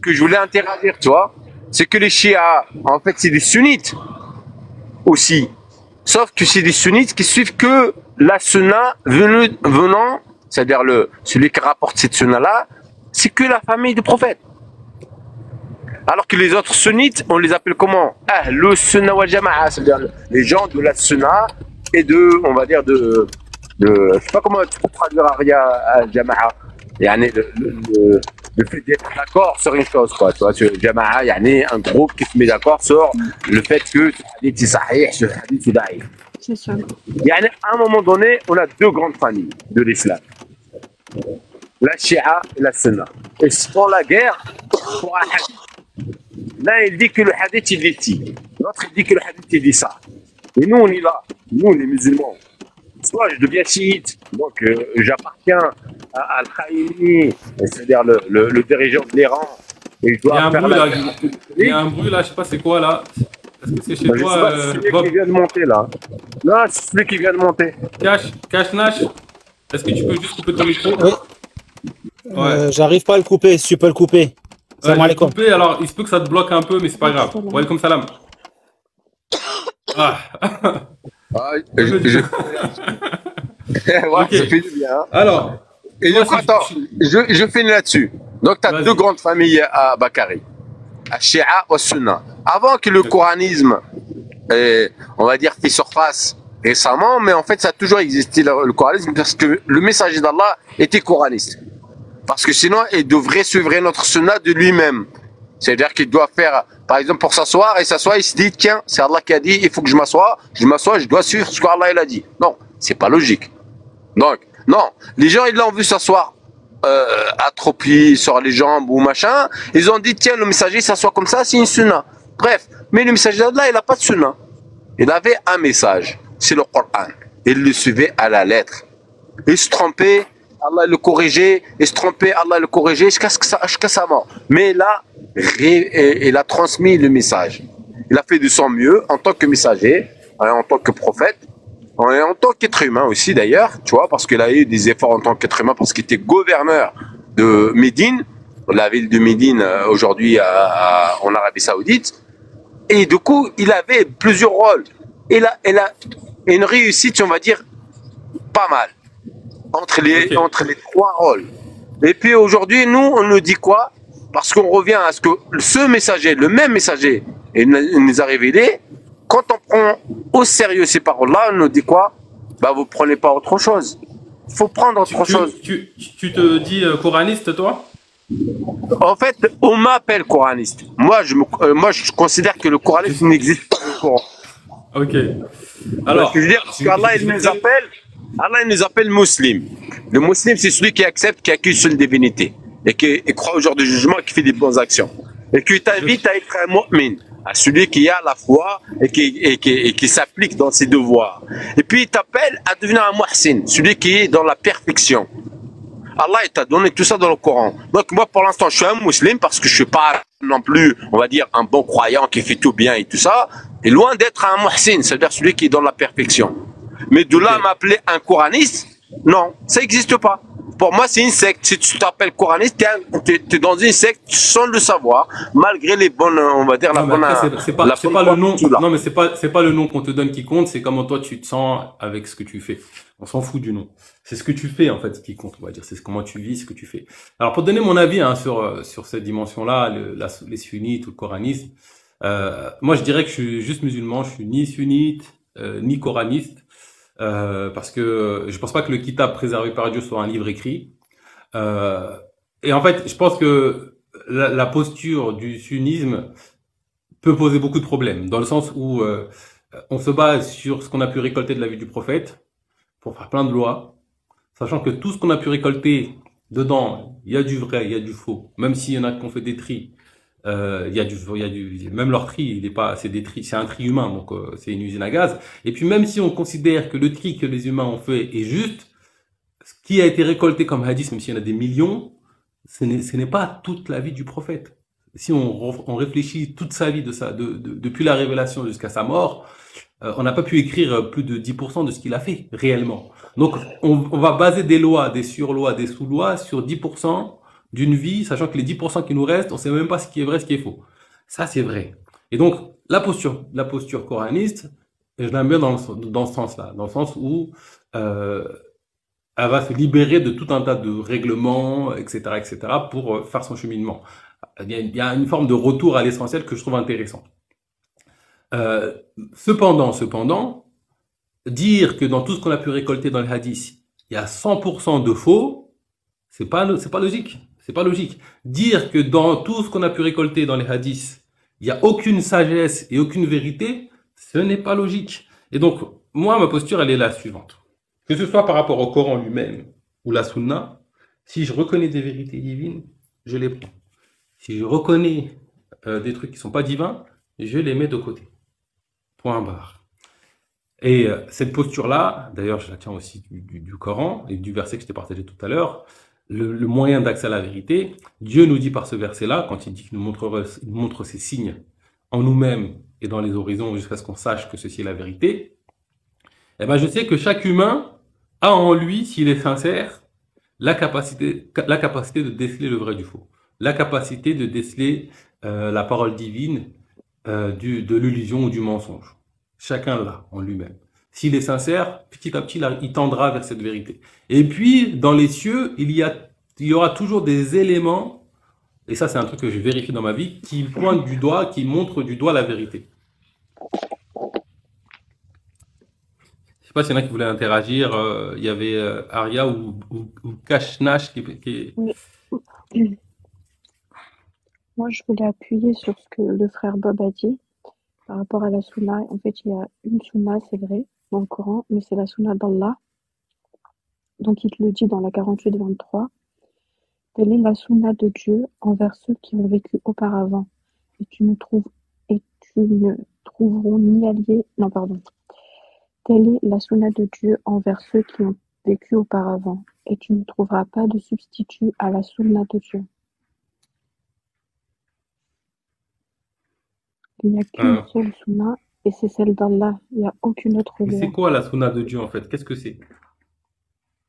que je voulais interagir, tu vois. C'est que les chiites, en fait, c'est des sunnites aussi. Sauf que c'est des sunnites qui suivent que la sunna venant, c'est-à-dire celui qui rapporte cette sunna-là, c'est que la famille du prophète. Alors que les autres sunnites, on les appelle comment? Le sunna wal jama'a, c'est-à-dire les gens de la sunna et on va dire, de Je sais pas comment tu peux traduire Aria à Jama'a. Yani le fait d'être d'accord sur une chose, quoi. Tu vois, Jama'a, yani un groupe qui se met d'accord sur le fait que ce hadith est sahih, ce hadith est daïf. C'est ça. Yani à un moment donné, on a deux grandes familles de l'islam. La Shia et la Sunna. Et ils se font la guerre pour un hadith. L'un, il dit que le hadith, il dit ci. L'autre, il dit que le hadith, il dit ça. Et nous, on est là. Nous, les musulmans. Soit je deviens chiite, donc j'appartiens à Al-Khaïmi, c'est-à-dire le dirigeant de l'Iran. Et je Il y a dois un faire bruit la là. Il y a un bruit là, je sais pas c'est quoi là. Est-ce que c'est chez Je sais toi, pas si c'est celui Bob? qui vient de monter là. Non, c'est celui qui vient de monter. Cash Nash? Est-ce que tu peux juste couper ton micro? Oui. Ouais. J'arrive pas à le couper, si tu peux le couper. Salam Ouais, alaikum. coupé, alors il se peut que ça te bloque un peu, mais c'est pas grave. Welcome salam. Ah. Ah, ouais, Ok. ça fait du bien. Hein. Alors, Et moi, donc, attends, je finis là-dessus. Donc, tu as Vas-y. deux grandes familles à Bakari. À Shia ou Sunna. Avant que le coranisme, on va dire, fait surface récemment, mais en fait, ça a toujours existé le coranisme parce que le messager d'Allah était coraniste. Parce que sinon, il devrait suivre notre Sunna de lui-même. C'est-à-dire qu'il doit faire, par exemple, pour s'asseoir, et s'asseoir, il se dit, tiens, c'est Allah qui a dit, il faut que je m'assoie, je dois suivre ce qu'Allah il a dit. Non, c'est pas logique. Donc, non, les gens, ils l'ont vu s'asseoir atropie sur les jambes ou machin, ils ont dit, tiens, le messager s'assoit comme ça, c'est une sunna. Bref, mais le messager d'Allah, il n'a pas de sunna. Il avait un message, c'est le Coran. Il le suivait à la lettre. Il se trompait, Allah le corrigeait, il se trompait, Allah le corrigeait jusqu'à sa mort. Mais là, il a transmis le message. Il a fait de son mieux en tant que messager, en tant que prophète, et en tant qu'être humain aussi d'ailleurs, tu vois, parce qu'il a eu des efforts en tant qu'être humain, parce qu'il était gouverneur de Médine, la ville de Médine aujourd'hui en Arabie Saoudite. Et du coup, il avait plusieurs rôles. Il a une réussite, on va dire, pas mal. Entre les trois rôles. Et puis aujourd'hui, nous, on nous dit quoi? Parce qu'on revient à ce que ce messager, le même messager, il nous a révélé, quand on prend au sérieux ces paroles-là, on nous dit quoi? Bah, vous prenez pas autre chose. Il faut prendre autre chose. Tu te dis coraniste, toi? En fait, on m'appelle coraniste. Moi, je considère que le coranisme n'existe pas le Coran. Ok. Alors, Je veux dire, parce qu'Allah, il nous appelle, Allah, il nous appelle musulmans. Le musulman, c'est celui qui accepte, qui accuse une divinité. Et qui croit au jour du jugement, qui fait des bonnes actions. Et qui t'invite à être un mu'min, à celui qui a la foi et qui s'applique dans ses devoirs. Et puis il t'appelle à devenir un muhsin, celui qui est dans la perfection. Allah, il t'a donné tout ça dans le Coran. Donc moi, pour l'instant, je suis un musulman parce que je suis pas non plus, on va dire, un bon croyant qui fait tout bien et tout ça. Et loin d'être un muhsin, c'est-à-dire celui qui est dans la perfection. Mais de là à m'appeler un coraniste, non, ça n'existe pas. Pour moi, c'est une secte. Si tu t'appelles coraniste, t'es dans une secte sans le savoir, malgré les bonnes, on va dire, non, mais après, c'est pas le nom. Non, mais c'est pas le nom qu'on te donne qui compte, c'est comment toi tu te sens avec ce que tu fais. On s'en fout du nom. C'est ce que tu fais, en fait, qui compte, on va dire. C'est comment tu vis, ce que tu fais. Alors, pour donner mon avis, hein, sur cette dimension-là, les sunnites ou le coranisme, moi, je dirais que je suis juste musulman. Je suis ni sunnite, ni coraniste. Parce que je pense pas que le kitab préservé par Dieu soit un livre écrit. Et en fait, je pense que la posture du sunnisme peut poser beaucoup de problèmes, dans le sens où on se base sur ce qu'on a pu récolter de la vie du prophète pour faire plein de lois, sachant que tout ce qu'on a pu récolter dedans, il y a du vrai, il y a du faux, même s'il y en a qui ont fait des tris. Même leur tri, il est pas, c'est des tris, c'est un tri humain, donc c'est une usine à gaz. Et puis même si on considère que le tri que les humains ont fait est juste, ce qui a été récolté comme hadith, même s'il y en a des millions, ce n'est pas toute la vie du prophète. Si on réfléchit toute sa vie depuis la révélation jusqu'à sa mort, on n'a pas pu écrire plus de 10% de ce qu'il a fait réellement. Donc on va baser des lois, des surlois, des sous-lois sur 10% d'une vie, sachant que les 10% qui nous restent, on sait même pas ce qui est vrai, ce qui est faux. Ça, c'est vrai. Et donc, la posture coraniste, je l'aime bien dans ce sens-là, dans le sens où elle va se libérer de tout un tas de règlements, etc., pour faire son cheminement. Il y a une forme de retour à l'essentiel que je trouve intéressant. Cependant, dire que dans tout ce qu'on a pu récolter dans les hadiths, il y a 100% de faux, c'est pas logique. C'est pas logique. Dire que dans tout ce qu'on a pu récolter dans les hadiths, il n'y a aucune sagesse et aucune vérité, ce n'est pas logique. Et donc, moi, ma posture, elle est la suivante. Que ce soit par rapport au Coran lui-même ou la Sunna, si je reconnais des vérités divines, je les prends. Si je reconnais des trucs qui sont pas divins, je les mets de côté. Point barre. Et cette posture-là, d'ailleurs, je la tiens aussi du Coran et du verset que je t'ai partagé tout à l'heure, le moyen d'accès à la vérité, Dieu nous dit par ce verset-là, quand il dit qu'il nous montre ses signes en nous-mêmes et dans les horizons jusqu'à ce qu'on sache que ceci est la vérité, eh ben, je sais que chaque humain a en lui, s'il est sincère, la capacité de déceler le vrai du faux, la capacité de déceler la parole divine de l'illusion ou du mensonge. Chacun l'a en lui-même. S'il est sincère, petit à petit, il tendra vers cette vérité. Et puis, dans les cieux, il y aura toujours des éléments, et ça c'est un truc que je vérifie dans ma vie, qui pointent du doigt, qui montrent du doigt la vérité. Je sais pas s'il y en a qui voulaient interagir. Il y avait Aria ou Kashnash qui... Oui. Moi, je voulais appuyer sur ce que le frère Bob a dit par rapport à la Sunna. En fait, il y a une Sunna, c'est vrai, dans le Coran, mais c'est la Sunna d'Allah. Donc, il te le dit dans la 48-23. Telle est la Sunna de Dieu envers ceux qui ont vécu auparavant. Et tu ne trouveront ni alliés... Non, pardon. Telle est la Sunna de Dieu envers ceux qui ont vécu auparavant. Et tu ne trouveras pas de substitut à la Sunna de Dieu. Il n'y a qu'une seule Sunna, et c'est celle d'Allah. Il n'y a aucune autre loi. C'est quoi la Sunna de Dieu en fait? Qu'est-ce que c'est?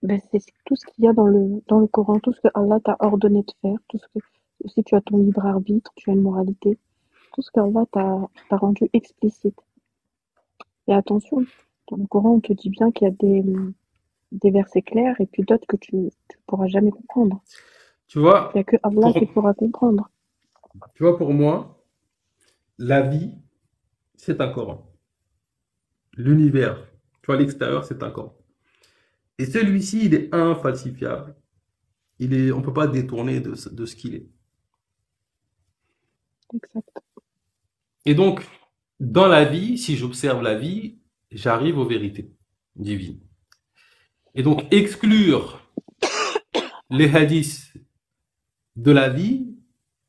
Ben, c'est tout ce qu'il y a dans le Coran, tout ce que Allah t'a ordonné de faire, tout ce que, si tu as ton libre arbitre, tu as une moralité, tout ce qu'Allah t'a rendu explicite. Et attention, dans le Coran, on te dit bien qu'il y a des versets clairs et puis d'autres que tu ne pourras jamais comprendre. Tu vois, il n'y a que Allah qui pourra comprendre. Tu vois, pour moi, la vie, c'est un Coran. L'univers, tu vois, l'extérieur, c'est un Coran. Et celui-ci, il est infalsifiable. On ne peut pas détourner de ce qu'il est. Exact. Et donc, dans la vie, si j'observe la vie, j'arrive aux vérités divines. Et donc, exclure les hadiths de la vie,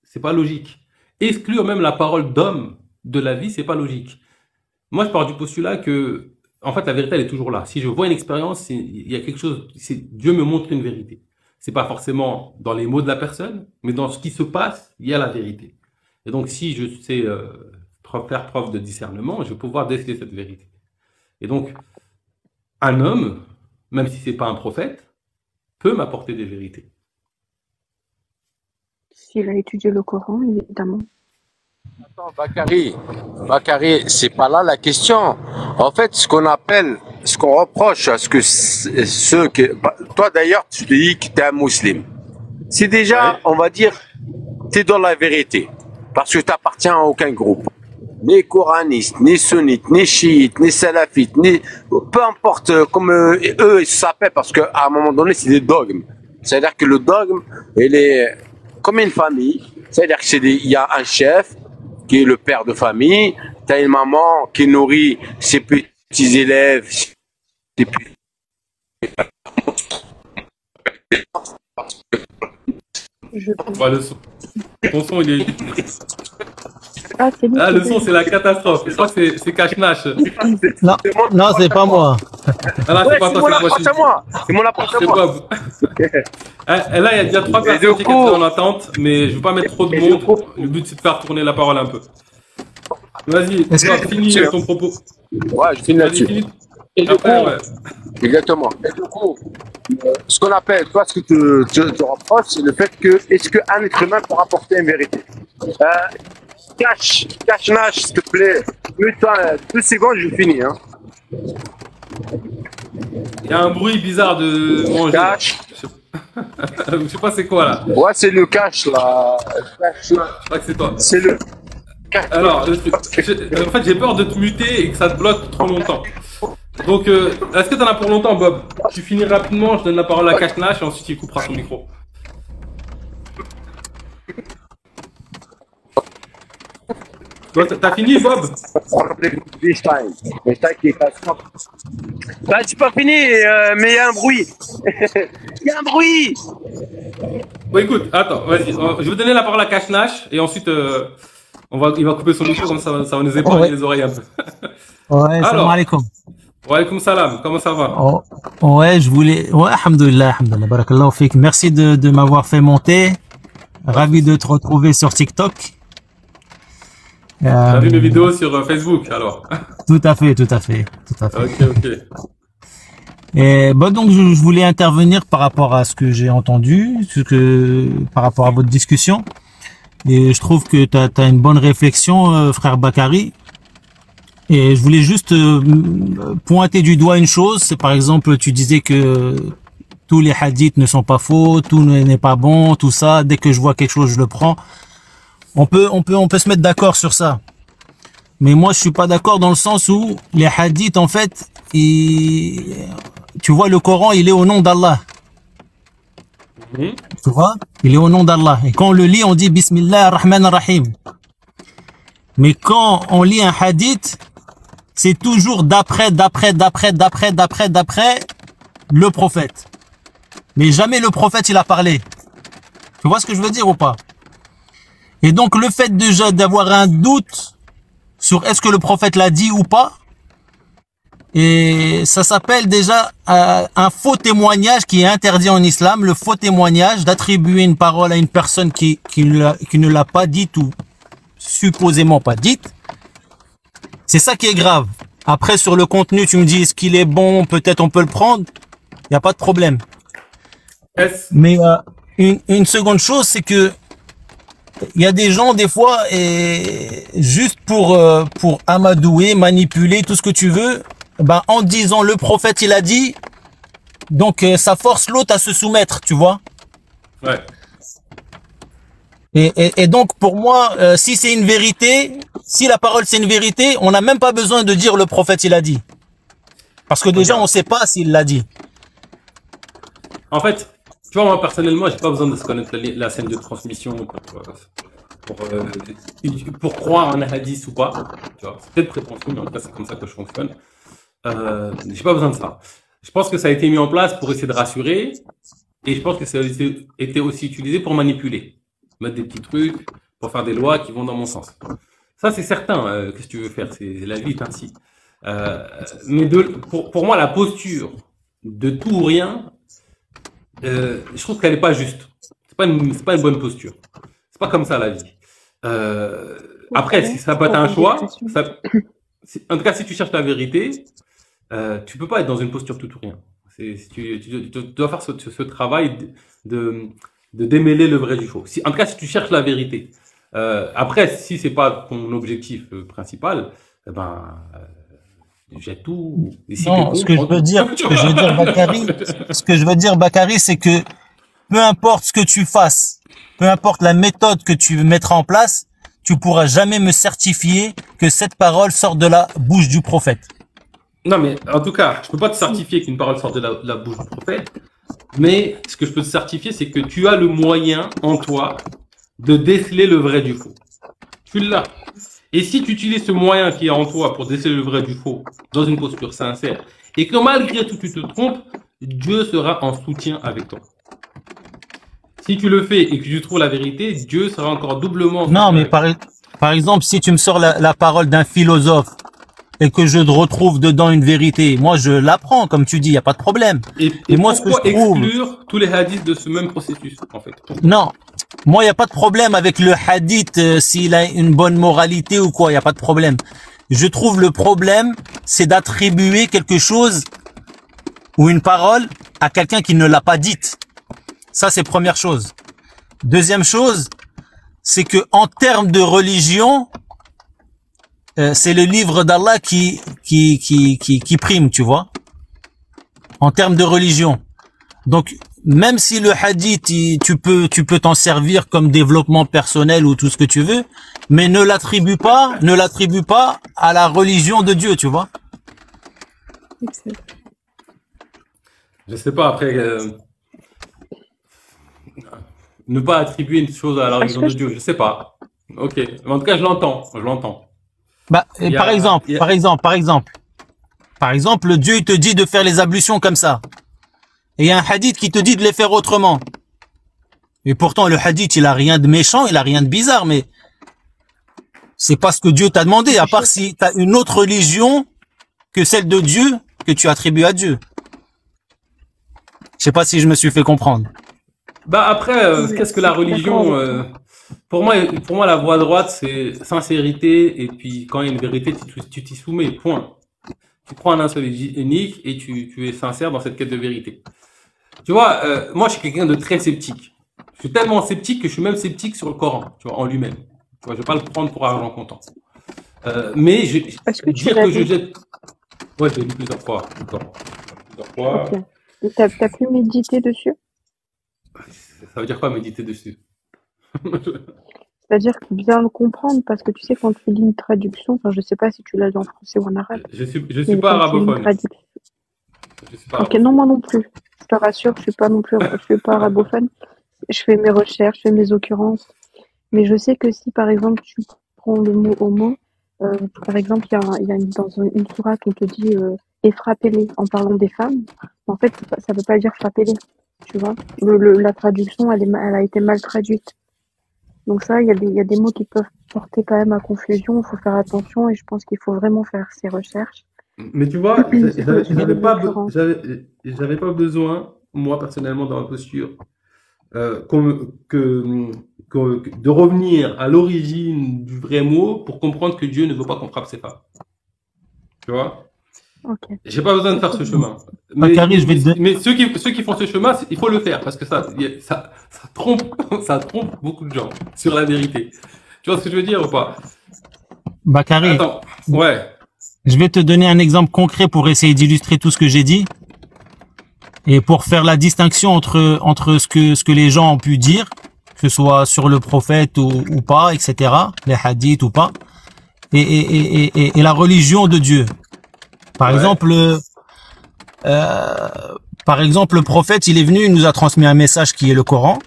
c'est pas logique. Exclure même la parole d'homme de la vie, c'est pas logique. Moi, je pars du postulat que, en fait, la vérité, elle est toujours là. Si je vois une expérience, il y a quelque chose, Dieu me montre une vérité. C'est pas forcément dans les mots de la personne, mais dans ce qui se passe, il y a la vérité. Et donc, si je sais faire preuve de discernement, je vais pouvoir déceler cette vérité. Et donc, un homme, même si c'est pas un prophète, peut m'apporter des vérités. S'il a étudié le Coran, évidemment. Attends, Bakary, c'est pas là la question. En fait, ce qu'on reproche à ceux qui, toi d'ailleurs, tu te dis que tu es un musulman. C'est déjà, on va dire, tu es dans la vérité. Parce que tu n'appartiens à aucun groupe. Ni coranistes, ni sunnites, ni chiites, ni salafites, ni, peu importe comme eux, ils s'appellent parce qu'à un moment donné, c'est des dogmes. C'est-à-dire que le dogme, il est comme une famille. C'est-à-dire qu'il y a un chef, qui est le père de famille, tu as une maman qui nourrit ses petits élèves, ses petits... Le son. Ton son, il est... Ah, le son, c'est la catastrophe. Je crois que c'est Kashnash. Non, c'est pas moi. Ah, ouais, c'est mon approche à moi. C'est mon approche à moi. Là, il y a déjà 3 personnes qui sont en attente, mais je ne veux pas mettre trop de monde. Le but, c'est de faire tourner la parole un peu. Vas-y, finis ton propos. Ouais, je finis là-dessus. Et du coup, exactement. Et du coup, ce qu'on appelle, toi, ce que tu te reproches, c'est le fait que, est-ce qu'un être humain peut apporter une vérité? Cache-nache, s'il te plaît. 2 secondes, je finis. Hein. Il y a un bruit bizarre de manger. Cache. Je sais pas c'est quoi là. Ouais, c'est le cache là. Je crois que c'est toi. C'est le. Alors, en fait, j'ai peur de te muter et que ça te bloque trop longtemps. Donc, est-ce que tu en as pour longtemps, Bob? Tu finis rapidement, je donne la parole à Kashnash et ensuite il coupera son micro. Toi, t'as fini, Bob? Bah, c'est pas fini, mais il y a un bruit. Il y a un bruit. Bon, écoute, attends, vas-y. Je vais donner la parole à Kashnash et ensuite, il va couper son micro, comme ça va nous épargner les oreilles un peu. Ouais, salam alaikum. Wa alaikum salam, comment ça va? Ouais, alhamdoulilah, barakallahu fik. Merci de m'avoir fait monter. Ravi de te retrouver sur TikTok. T'as vu mes vidéos sur Facebook, alors? Tout à fait. Ok. Et bah donc je voulais intervenir par rapport à ce que j'ai entendu, par rapport à votre discussion. Et je trouve que tu as une bonne réflexion, frère Bakary. Et je voulais juste pointer du doigt une chose, c'est par exemple, tu disais que tous les hadiths ne sont pas faux, tout n'est pas bon, tout ça. Dès que je vois quelque chose, je le prends. On peut se mettre d'accord sur ça. Mais moi, je suis pas d'accord dans le sens où les hadiths, en fait, tu vois, le Coran, il est au nom d'Allah. Tu vois, il est au nom d'Allah. Et quand on le lit, on dit Bismillah ar-Rahman ar-Rahim. Mais quand on lit un hadith, c'est toujours d'après le prophète. Mais jamais le prophète, il a parlé. Tu vois ce que je veux dire ou pas? Et donc, le fait déjà d'avoir un doute sur est-ce que le prophète l'a dit ou pas, et ça s'appelle déjà un faux témoignage qui est interdit en islam, le faux témoignage d'attribuer une parole à une personne qui ne l'a pas dite ou supposément pas dite. C'est ça qui est grave. Après, sur le contenu, tu me dis est-ce qu'il est bon, peut-être on peut le prendre, il n'y a pas de problème. Mais une seconde chose, c'est que il y a des gens, des fois, et juste pour amadouer, manipuler, tout ce que tu veux, ben, en disant le prophète, il a dit, donc ça force l'autre à se soumettre, tu vois. Ouais. Et donc, pour moi, si c'est une vérité, si la parole c'est une vérité, on n'a même pas besoin de dire le prophète, il a dit. Parce que déjà, on ne sait pas s'il l'a dit. En fait, tu vois, moi, personnellement, j'ai pas besoin de se connaître la scène de transmission pour croire en un hadith ou pas. Tu vois, c'est peut-être prétentieux, mais en tout cas, c'est comme ça que je fonctionne. J'ai pas besoin de ça. Je pense que ça a été mis en place pour essayer de rassurer, et je pense que ça a été aussi utilisé pour manipuler, mettre des petits trucs, pour faire des lois qui vont dans mon sens. Ça, c'est certain. Qu'est-ce que tu veux faire? C'est la vie est ainsi. Mais pour moi, la posture de tout ou rien, je trouve qu'elle n'est pas juste. C'est pas une bonne posture. C'est pas comme ça la vie. Après, si ça peut être un choix, en tout cas, si tu cherches la vérité, tu peux pas être dans une posture tout ou rien. Tu dois faire ce travail de démêler le vrai du faux. En tout cas, si tu cherches la vérité. Après, si c'est pas ton objectif principal, jette tout. Non, ce que je veux dire, Bakary, c'est que peu importe ce que tu fasses, peu importe la méthode que tu mettras en place, tu pourras jamais me certifier que cette parole sort de la bouche du prophète. Non, mais en tout cas, je peux pas te certifier qu'une parole sort de la bouche du prophète, mais ce que je peux te certifier, c'est que tu as le moyen en toi de déceler le vrai du faux. Tu l'as. Et si tu utilises ce moyen qui est en toi pour déceler le vrai du faux dans une posture sincère, et que malgré tout tu te trompes, Dieu sera en soutien avec toi. Si tu le fais et que tu trouves la vérité, Dieu sera encore doublement... Non, mais par exemple, si tu me sors la parole d'un philosophe et que je retrouve dedans une vérité, moi je l'apprends, comme tu dis, il n'y a pas de problème. Et moi, ce que je trouve... exclure tous les hadiths de ce même processus, en fait? Non, moi il n'y a pas de problème avec le hadith, s'il a une bonne moralité ou quoi, il n'y a pas de problème. Je trouve le problème, c'est d'attribuer quelque chose ou une parole à quelqu'un qui ne l'a pas dite. Ça, c'est première chose. Deuxième chose, c'est que en termes de religion, c'est le livre d'Allah qui prime, tu vois. En termes de religion. Donc, même si le hadith, tu peux t'en servir comme développement personnel ou tout ce que tu veux, mais ne l'attribue pas à la religion de Dieu, tu vois. Je sais pas, après, ne pas attribuer une chose à la Est-ce religion que de Dieu, je sais pas. Ok, mais en tout cas, je l'entends, je l'entends. Bah, Il y par a, exemple, il y a- par exemple, par exemple, par exemple, Dieu il te dit de faire les ablutions comme ça. Et il y a un hadith qui te dit de les faire autrement. Et pourtant, le hadith, il a rien de méchant, il a rien de bizarre, mais c'est pas ce que Dieu t'a demandé, à part si tu as une autre religion que celle de Dieu que tu attribues à Dieu. Je sais pas si je me suis fait comprendre. Bah après, qu'est-ce que la Je suis d'accord religion avec toi. pour moi, la voie droite, c'est sincérité, et puis quand il y a une vérité, tu t'y soumets, point. Tu prends un un seul et unique, et tu es sincère dans cette quête de vérité. Tu vois, moi, je suis quelqu'un de très sceptique. Je suis tellement sceptique que je suis même sceptique sur le Coran, tu vois, en lui-même. Tu vois, je vais pas le prendre pour argent comptant. Mais Est-ce que tu dire l'as que je lu? jette... Ouais, je l'ai lu plusieurs fois, le Coran. Plusieurs fois. Ok. Et t'as pu méditer dessus? Ça veut dire quoi, méditer dessus? C'est-à-dire que bien le comprendre, parce que tu sais, quand tu lis une traduction, enfin, je sais pas si tu l'as lu en français ou en arabe, Je suis mais pas quand tu lis une arabophone. traduction. Je suis pas Ok, non, arabophone. moi non plus. Je te rassure, je suis pas non plus, je suis pas arabophone. Je fais mes recherches, je fais mes occurrences. Mais je sais que si, par exemple, tu prends le mot au mot, par exemple, il y a dans une sourate, on te dit et frappez-les en parlant des femmes. En fait, ça veut pas dire frappez-les, tu vois. La traduction, elle a été mal traduite. Donc ça, il y a des mots qui peuvent porter quand même à confusion. Il faut faire attention et je pense qu'il faut vraiment faire ses recherches. Mais tu vois, Suivre les occurrences. j'avais pas besoin, moi personnellement, dans ma posture, de revenir à l'origine du vrai mot pour comprendre que Dieu ne veut pas qu'on frappe ses femmes. Tu vois? Ok. J'ai pas besoin de faire Ok. ce chemin. Bakary, je vais te... Mais ceux qui font ce chemin, il faut le faire parce que ça trompe, ça trompe beaucoup de gens sur la vérité. Tu vois ce que je veux dire ou pas? Bakary, Attends, ouais, je vais te donner un exemple concret pour essayer d'illustrer tout ce que j'ai dit et pour faire la distinction entre ce que les gens ont pu dire, que ce soit sur le prophète ou pas, etc., les hadiths ou pas, et la religion de Dieu. Par ouais, exemple, par exemple, le prophète, il est venu, il nous a transmis un message qui est le Coran.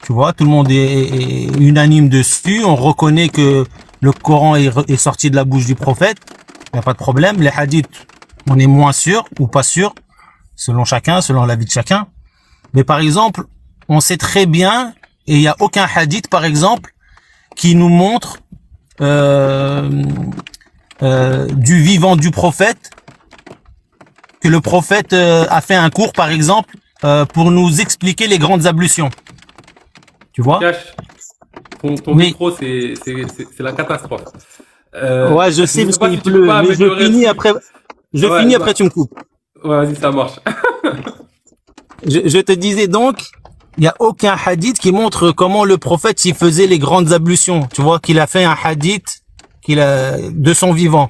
Tu vois, tout le monde est unanime dessus. On reconnaît que le Coran est sorti de la bouche du prophète. Il n'y a pas de problème. Les hadiths, on est moins sûr ou pas sûr, selon chacun, selon l'avis de chacun. Mais par exemple, on sait très bien, et il n'y a aucun hadith, par exemple, qui nous montre du vivant du prophète, que le prophète a fait un cours, par exemple, pour nous expliquer les grandes ablutions. Tu vois? cache. Ton Oui. micro, c'est la catastrophe. Ouais, je sais Je sais parce pas qu'il si tu peux pleut, pas mais je améliorer finis dessus. après. Je Ouais, finis bah, après, tu me coupes. ouais, vas-y, ça marche. Je te disais donc, il n'y a aucun hadith qui montre comment le prophète il faisait les grandes ablutions. Tu vois qu'il a fait un hadith de son vivant.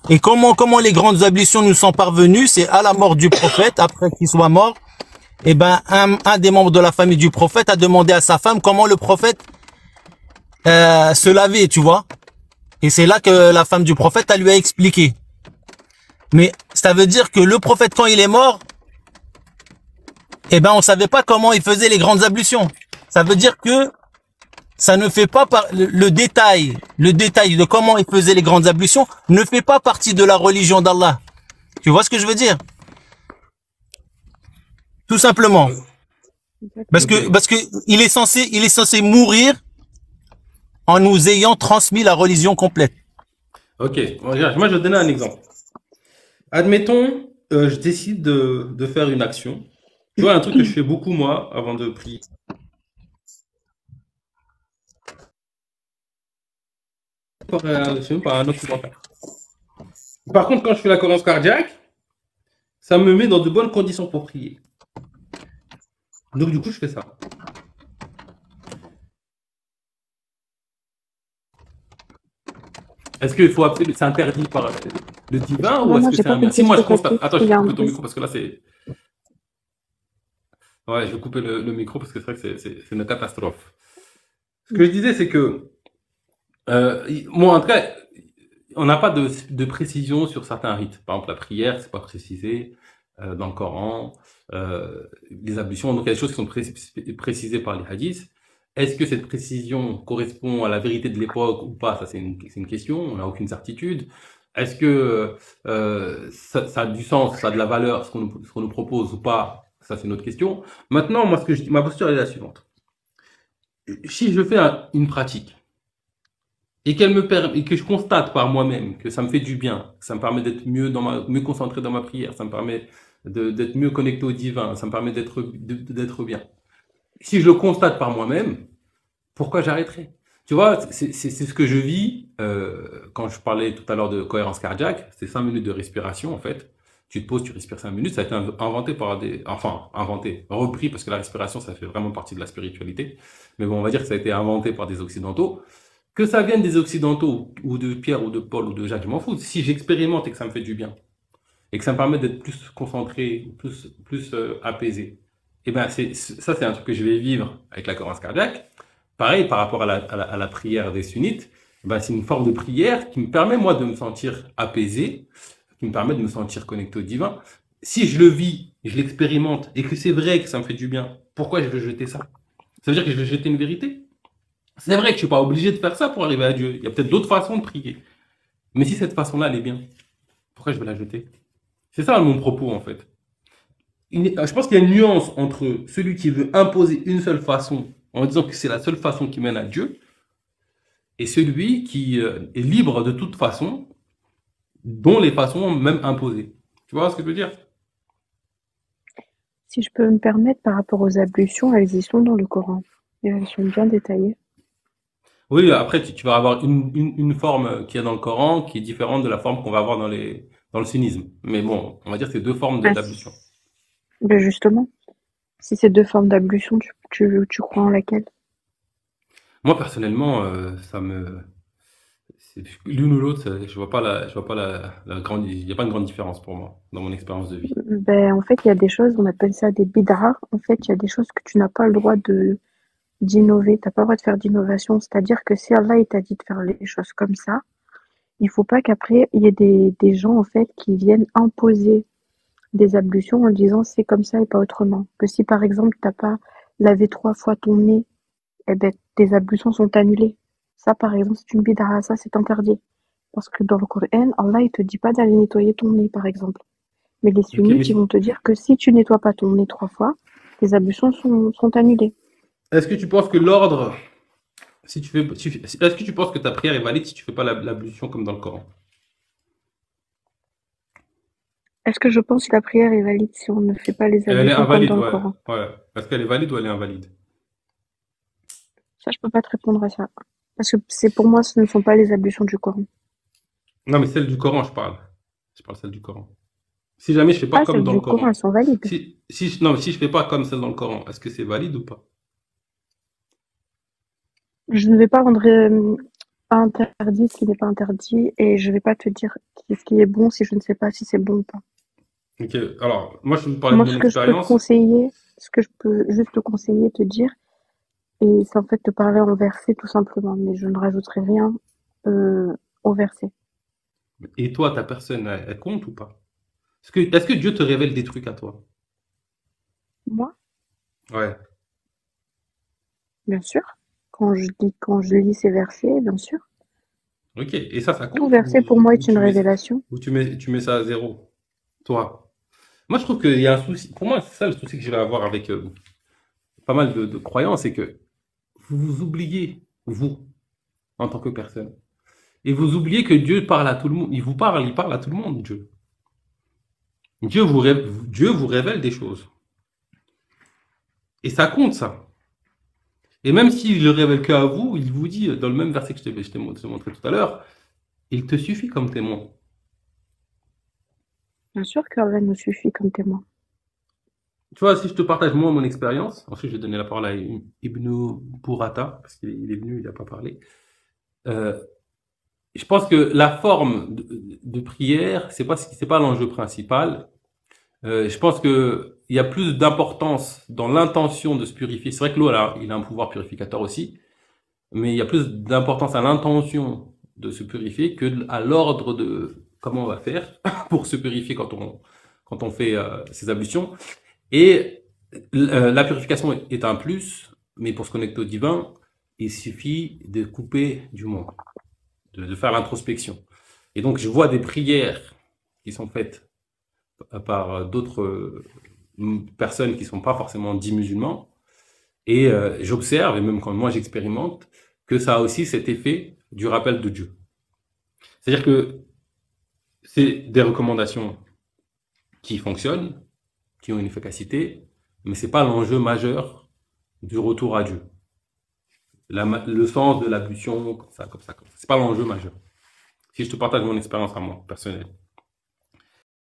Et comment les grandes ablutions nous sont parvenues, c'est à la mort du prophète, après qu'il soit mort. Et ben un des membres de la famille du prophète a demandé à sa femme comment le prophète se lavait, tu vois. Et c'est là que la femme du prophète elle lui a expliqué. Mais ça veut dire que le prophète quand il est mort, eh ben on savait pas comment il faisait les grandes ablutions. Ça veut dire que ça ne fait pas le détail de comment il faisait les grandes ablutions ne fait pas partie de la religion d'Allah. Tu vois ce que je veux dire? Tout simplement. Parce Ok. que il est censé mourir en nous ayant transmis la religion complète. Ok. Regarde, moi, je vais te donner un exemple. Admettons, je décide de faire une action. Tu vois, un truc que je fais beaucoup, moi, avant de prier. Je sais même pas un autre truc à faire. Par contre, quand je fais la cohérence cardiaque, ça me met dans de bonnes conditions pour prier. Donc, du coup, je fais ça. Est-ce qu'il faut appeler, c'est interdit par le divin ou est-ce Excuse-moi, que j'ai c'est pas un bien? Si compris moi ce je que t'as constate. dit. Attends, je Il y vais a un couper ton bruit. micro parce que là c'est. Ouais, je vais couper le micro parce que c'est vrai que c'est une catastrophe. Ce que je disais, c'est que moi, en tout cas, on n'a pas de précision sur certains rites. Par exemple, la prière, c'est pas précisé dans le Coran. Les ablutions, donc il y a des choses qui sont précisées par les hadiths. Est-ce que cette précision correspond à la vérité de l'époque ou pas? Ça, c'est une question. On n'a aucune certitude. Est-ce que ça a du sens, ça a de la valeur, ce qu'on nous propose ou pas? Ça, c'est une autre question. Maintenant, moi, ma posture est la suivante. Si je fais une pratique et et que je constate par moi-même que ça me fait du bien, que ça me permet d'être mieux concentré dans ma prière, ça me permet d'être mieux connecté au divin, ça me permet d'être bien. Si je le constate par moi-même, pourquoi j'arrêterai? Tu vois, c'est ce que je vis quand je parlais tout à l'heure de cohérence cardiaque. C'est 5 minutes de respiration en fait. Tu te poses, tu respires 5 minutes. Ça a été inventé par repris parce que la respiration, ça fait vraiment partie de la spiritualité. Mais bon, on va dire que ça a été inventé par des occidentaux. Que ça vienne des occidentaux ou de Pierre ou de Paul ou de Jacques, je m'en fous. Si j'expérimente et que ça me fait du bien et que ça me permet d'être plus concentré, plus apaisé, et ben ça c'est un truc que je vais vivre avec la cohérence cardiaque. Pareil par rapport à la prière des sunnites, ben c'est une forme de prière qui me permet moi de me sentir apaisé, qui me permet de me sentir connecté au divin. Si je le vis, je l'expérimente et que c'est vrai que ça me fait du bien, pourquoi je vais jeter ça? Ça veut dire que je vais jeter une vérité? C'est vrai que je suis pas obligé de faire ça pour arriver à Dieu. Il y a peut-être d'autres façons de prier. Mais si cette façon-là, elle est bien, pourquoi je vais la jeter? C'est ça mon propos, en fait. Je pense qu'il y a une nuance entre celui qui veut imposer une seule façon en disant que c'est la seule façon qui mène à Dieu et celui qui est libre de toute façon, dont les façons même imposées. Tu vois ce que je veux dire? Si je peux me permettre, par rapport aux ablutions, elles y sont dans le Coran. Et elles sont bien détaillées. Oui, après, tu vas avoir une forme qu'il y a dans le Coran qui est différente de la forme qu'on va avoir dans le sunnisme. Mais bon, on va dire que c'est deux formes Ah, d'ablution. ben justement, si c'est deux formes d'ablution, tu crois en laquelle? Moi, personnellement, l'une ou l'autre, je vois pas la grande, il n'y a pas une grande différence pour moi dans mon expérience de vie. Ben, en fait, il y a des choses, on appelle ça des bid'ah. En fait, il y a des choses que tu n'as pas le droit d'innover. T'as pas le droit de faire d'innovation. C'est-à-dire que si Allah, il t'a dit de faire les choses comme ça, il faut pas qu'après, il y ait des gens, en fait, qui viennent imposer des ablutions en disant c'est comme ça et pas autrement. Que si, par exemple, t'as pas lavé 3 fois ton nez, eh ben, tes ablutions sont annulées. Ça, par exemple, c'est une bid'ah. Ça, c'est interdit. Parce que dans le Coran, Allah, il te dit pas d'aller nettoyer ton nez, par exemple. Mais les Ok, mais sunnites, ils vont te dire que si tu nettoies pas ton nez 3 fois, tes ablutions sont annulées. est-ce que tu penses que l'ordre, est-ce que tu penses que ta prière est valide si tu fais pas l'ablution comme dans le Coran? Est-ce que je pense que la prière est valide si on ne fait pas les Elle est ablutions comme invalide, dans le ouais. Coran? Ouais. Est-ce qu'elle est valide ou elle est invalide? Ça, je peux pas te répondre à ça. Parce que c'est pour moi, ce ne sont pas les ablutions du Coran. Non, mais celle du Coran, je parle. Je parle celle du Coran. Si jamais je fais pas Ah, comme celles dans du le Coran, Coran. elles sont valides. Non, mais si je fais pas comme celle dans le Coran, est-ce que c'est valide ou pas? Je ne vais pas rendre interdit ce qui n'est pas interdit et je vais pas te dire ce qui est bon si je ne sais pas si c'est bon ou pas. Ok, alors, moi, je vais vous parler de Moi, mon ce que je peux te expérience. conseiller, ce que je peux juste te conseiller, te dire, et c'est en fait te parler en verset tout simplement, mais je ne rajouterai rien au verset. Et toi, ta personne, elle compte ou pas? Est-ce que Dieu te révèle des trucs à toi? Moi, Ouais. bien sûr, quand je lis ces versets, bien sûr. Ok, et ça Tout compte verset pour moi ou est une révélation. tu mets ça à zéro? Toi. Moi, je trouve qu'il y a un souci. Pour moi, c'est ça le souci que je vais avoir avec pas mal de croyants, c'est que vous vous oubliez, vous, en tant que personne. Et vous oubliez que Dieu parle à tout le monde. Il parle à tout le monde, Dieu. Dieu vous révèle des choses. Et ça compte, ça. Et même s'il le révèle qu'à vous, il vous dit, dans le même verset que je t'ai montré tout à l'heure, il te suffit comme témoin. Bien sûr qu'Allah nous suffit comme témoin. Tu vois, si je te partage moi mon expérience, ensuite je vais donner la parole à Ibn Burata, parce qu'il est venu, il n'a pas parlé. Euh, je pense que la forme de prière, c'est pas l'enjeu principal. Je pense que il y a plus d'importance dans l'intention de se purifier. C'est vrai que l'eau, il a un pouvoir purificateur aussi, mais il y a plus d'importance à l'intention de se purifier que à l'ordre de comment on va faire pour se purifier quand on fait ces ablutions. Et la purification est un plus, mais pour se connecter au divin, il suffit de couper du monde, de faire l'introspection. Et donc, je vois des prières qui sont faites par d'autres personnes qui ne sont pas forcément dits musulmans. Et j'observe, et même quand moi j'expérimente, que ça a aussi cet effet du rappel de Dieu. C'est-à-dire que c'est des recommandations qui fonctionnent, qui ont une efficacité, mais ce n'est pas l'enjeu majeur du retour à Dieu. Le sens de l'ablution, comme ça. Ce n'est pas l'enjeu majeur. Si je te partage mon expérience à moi, personnelle.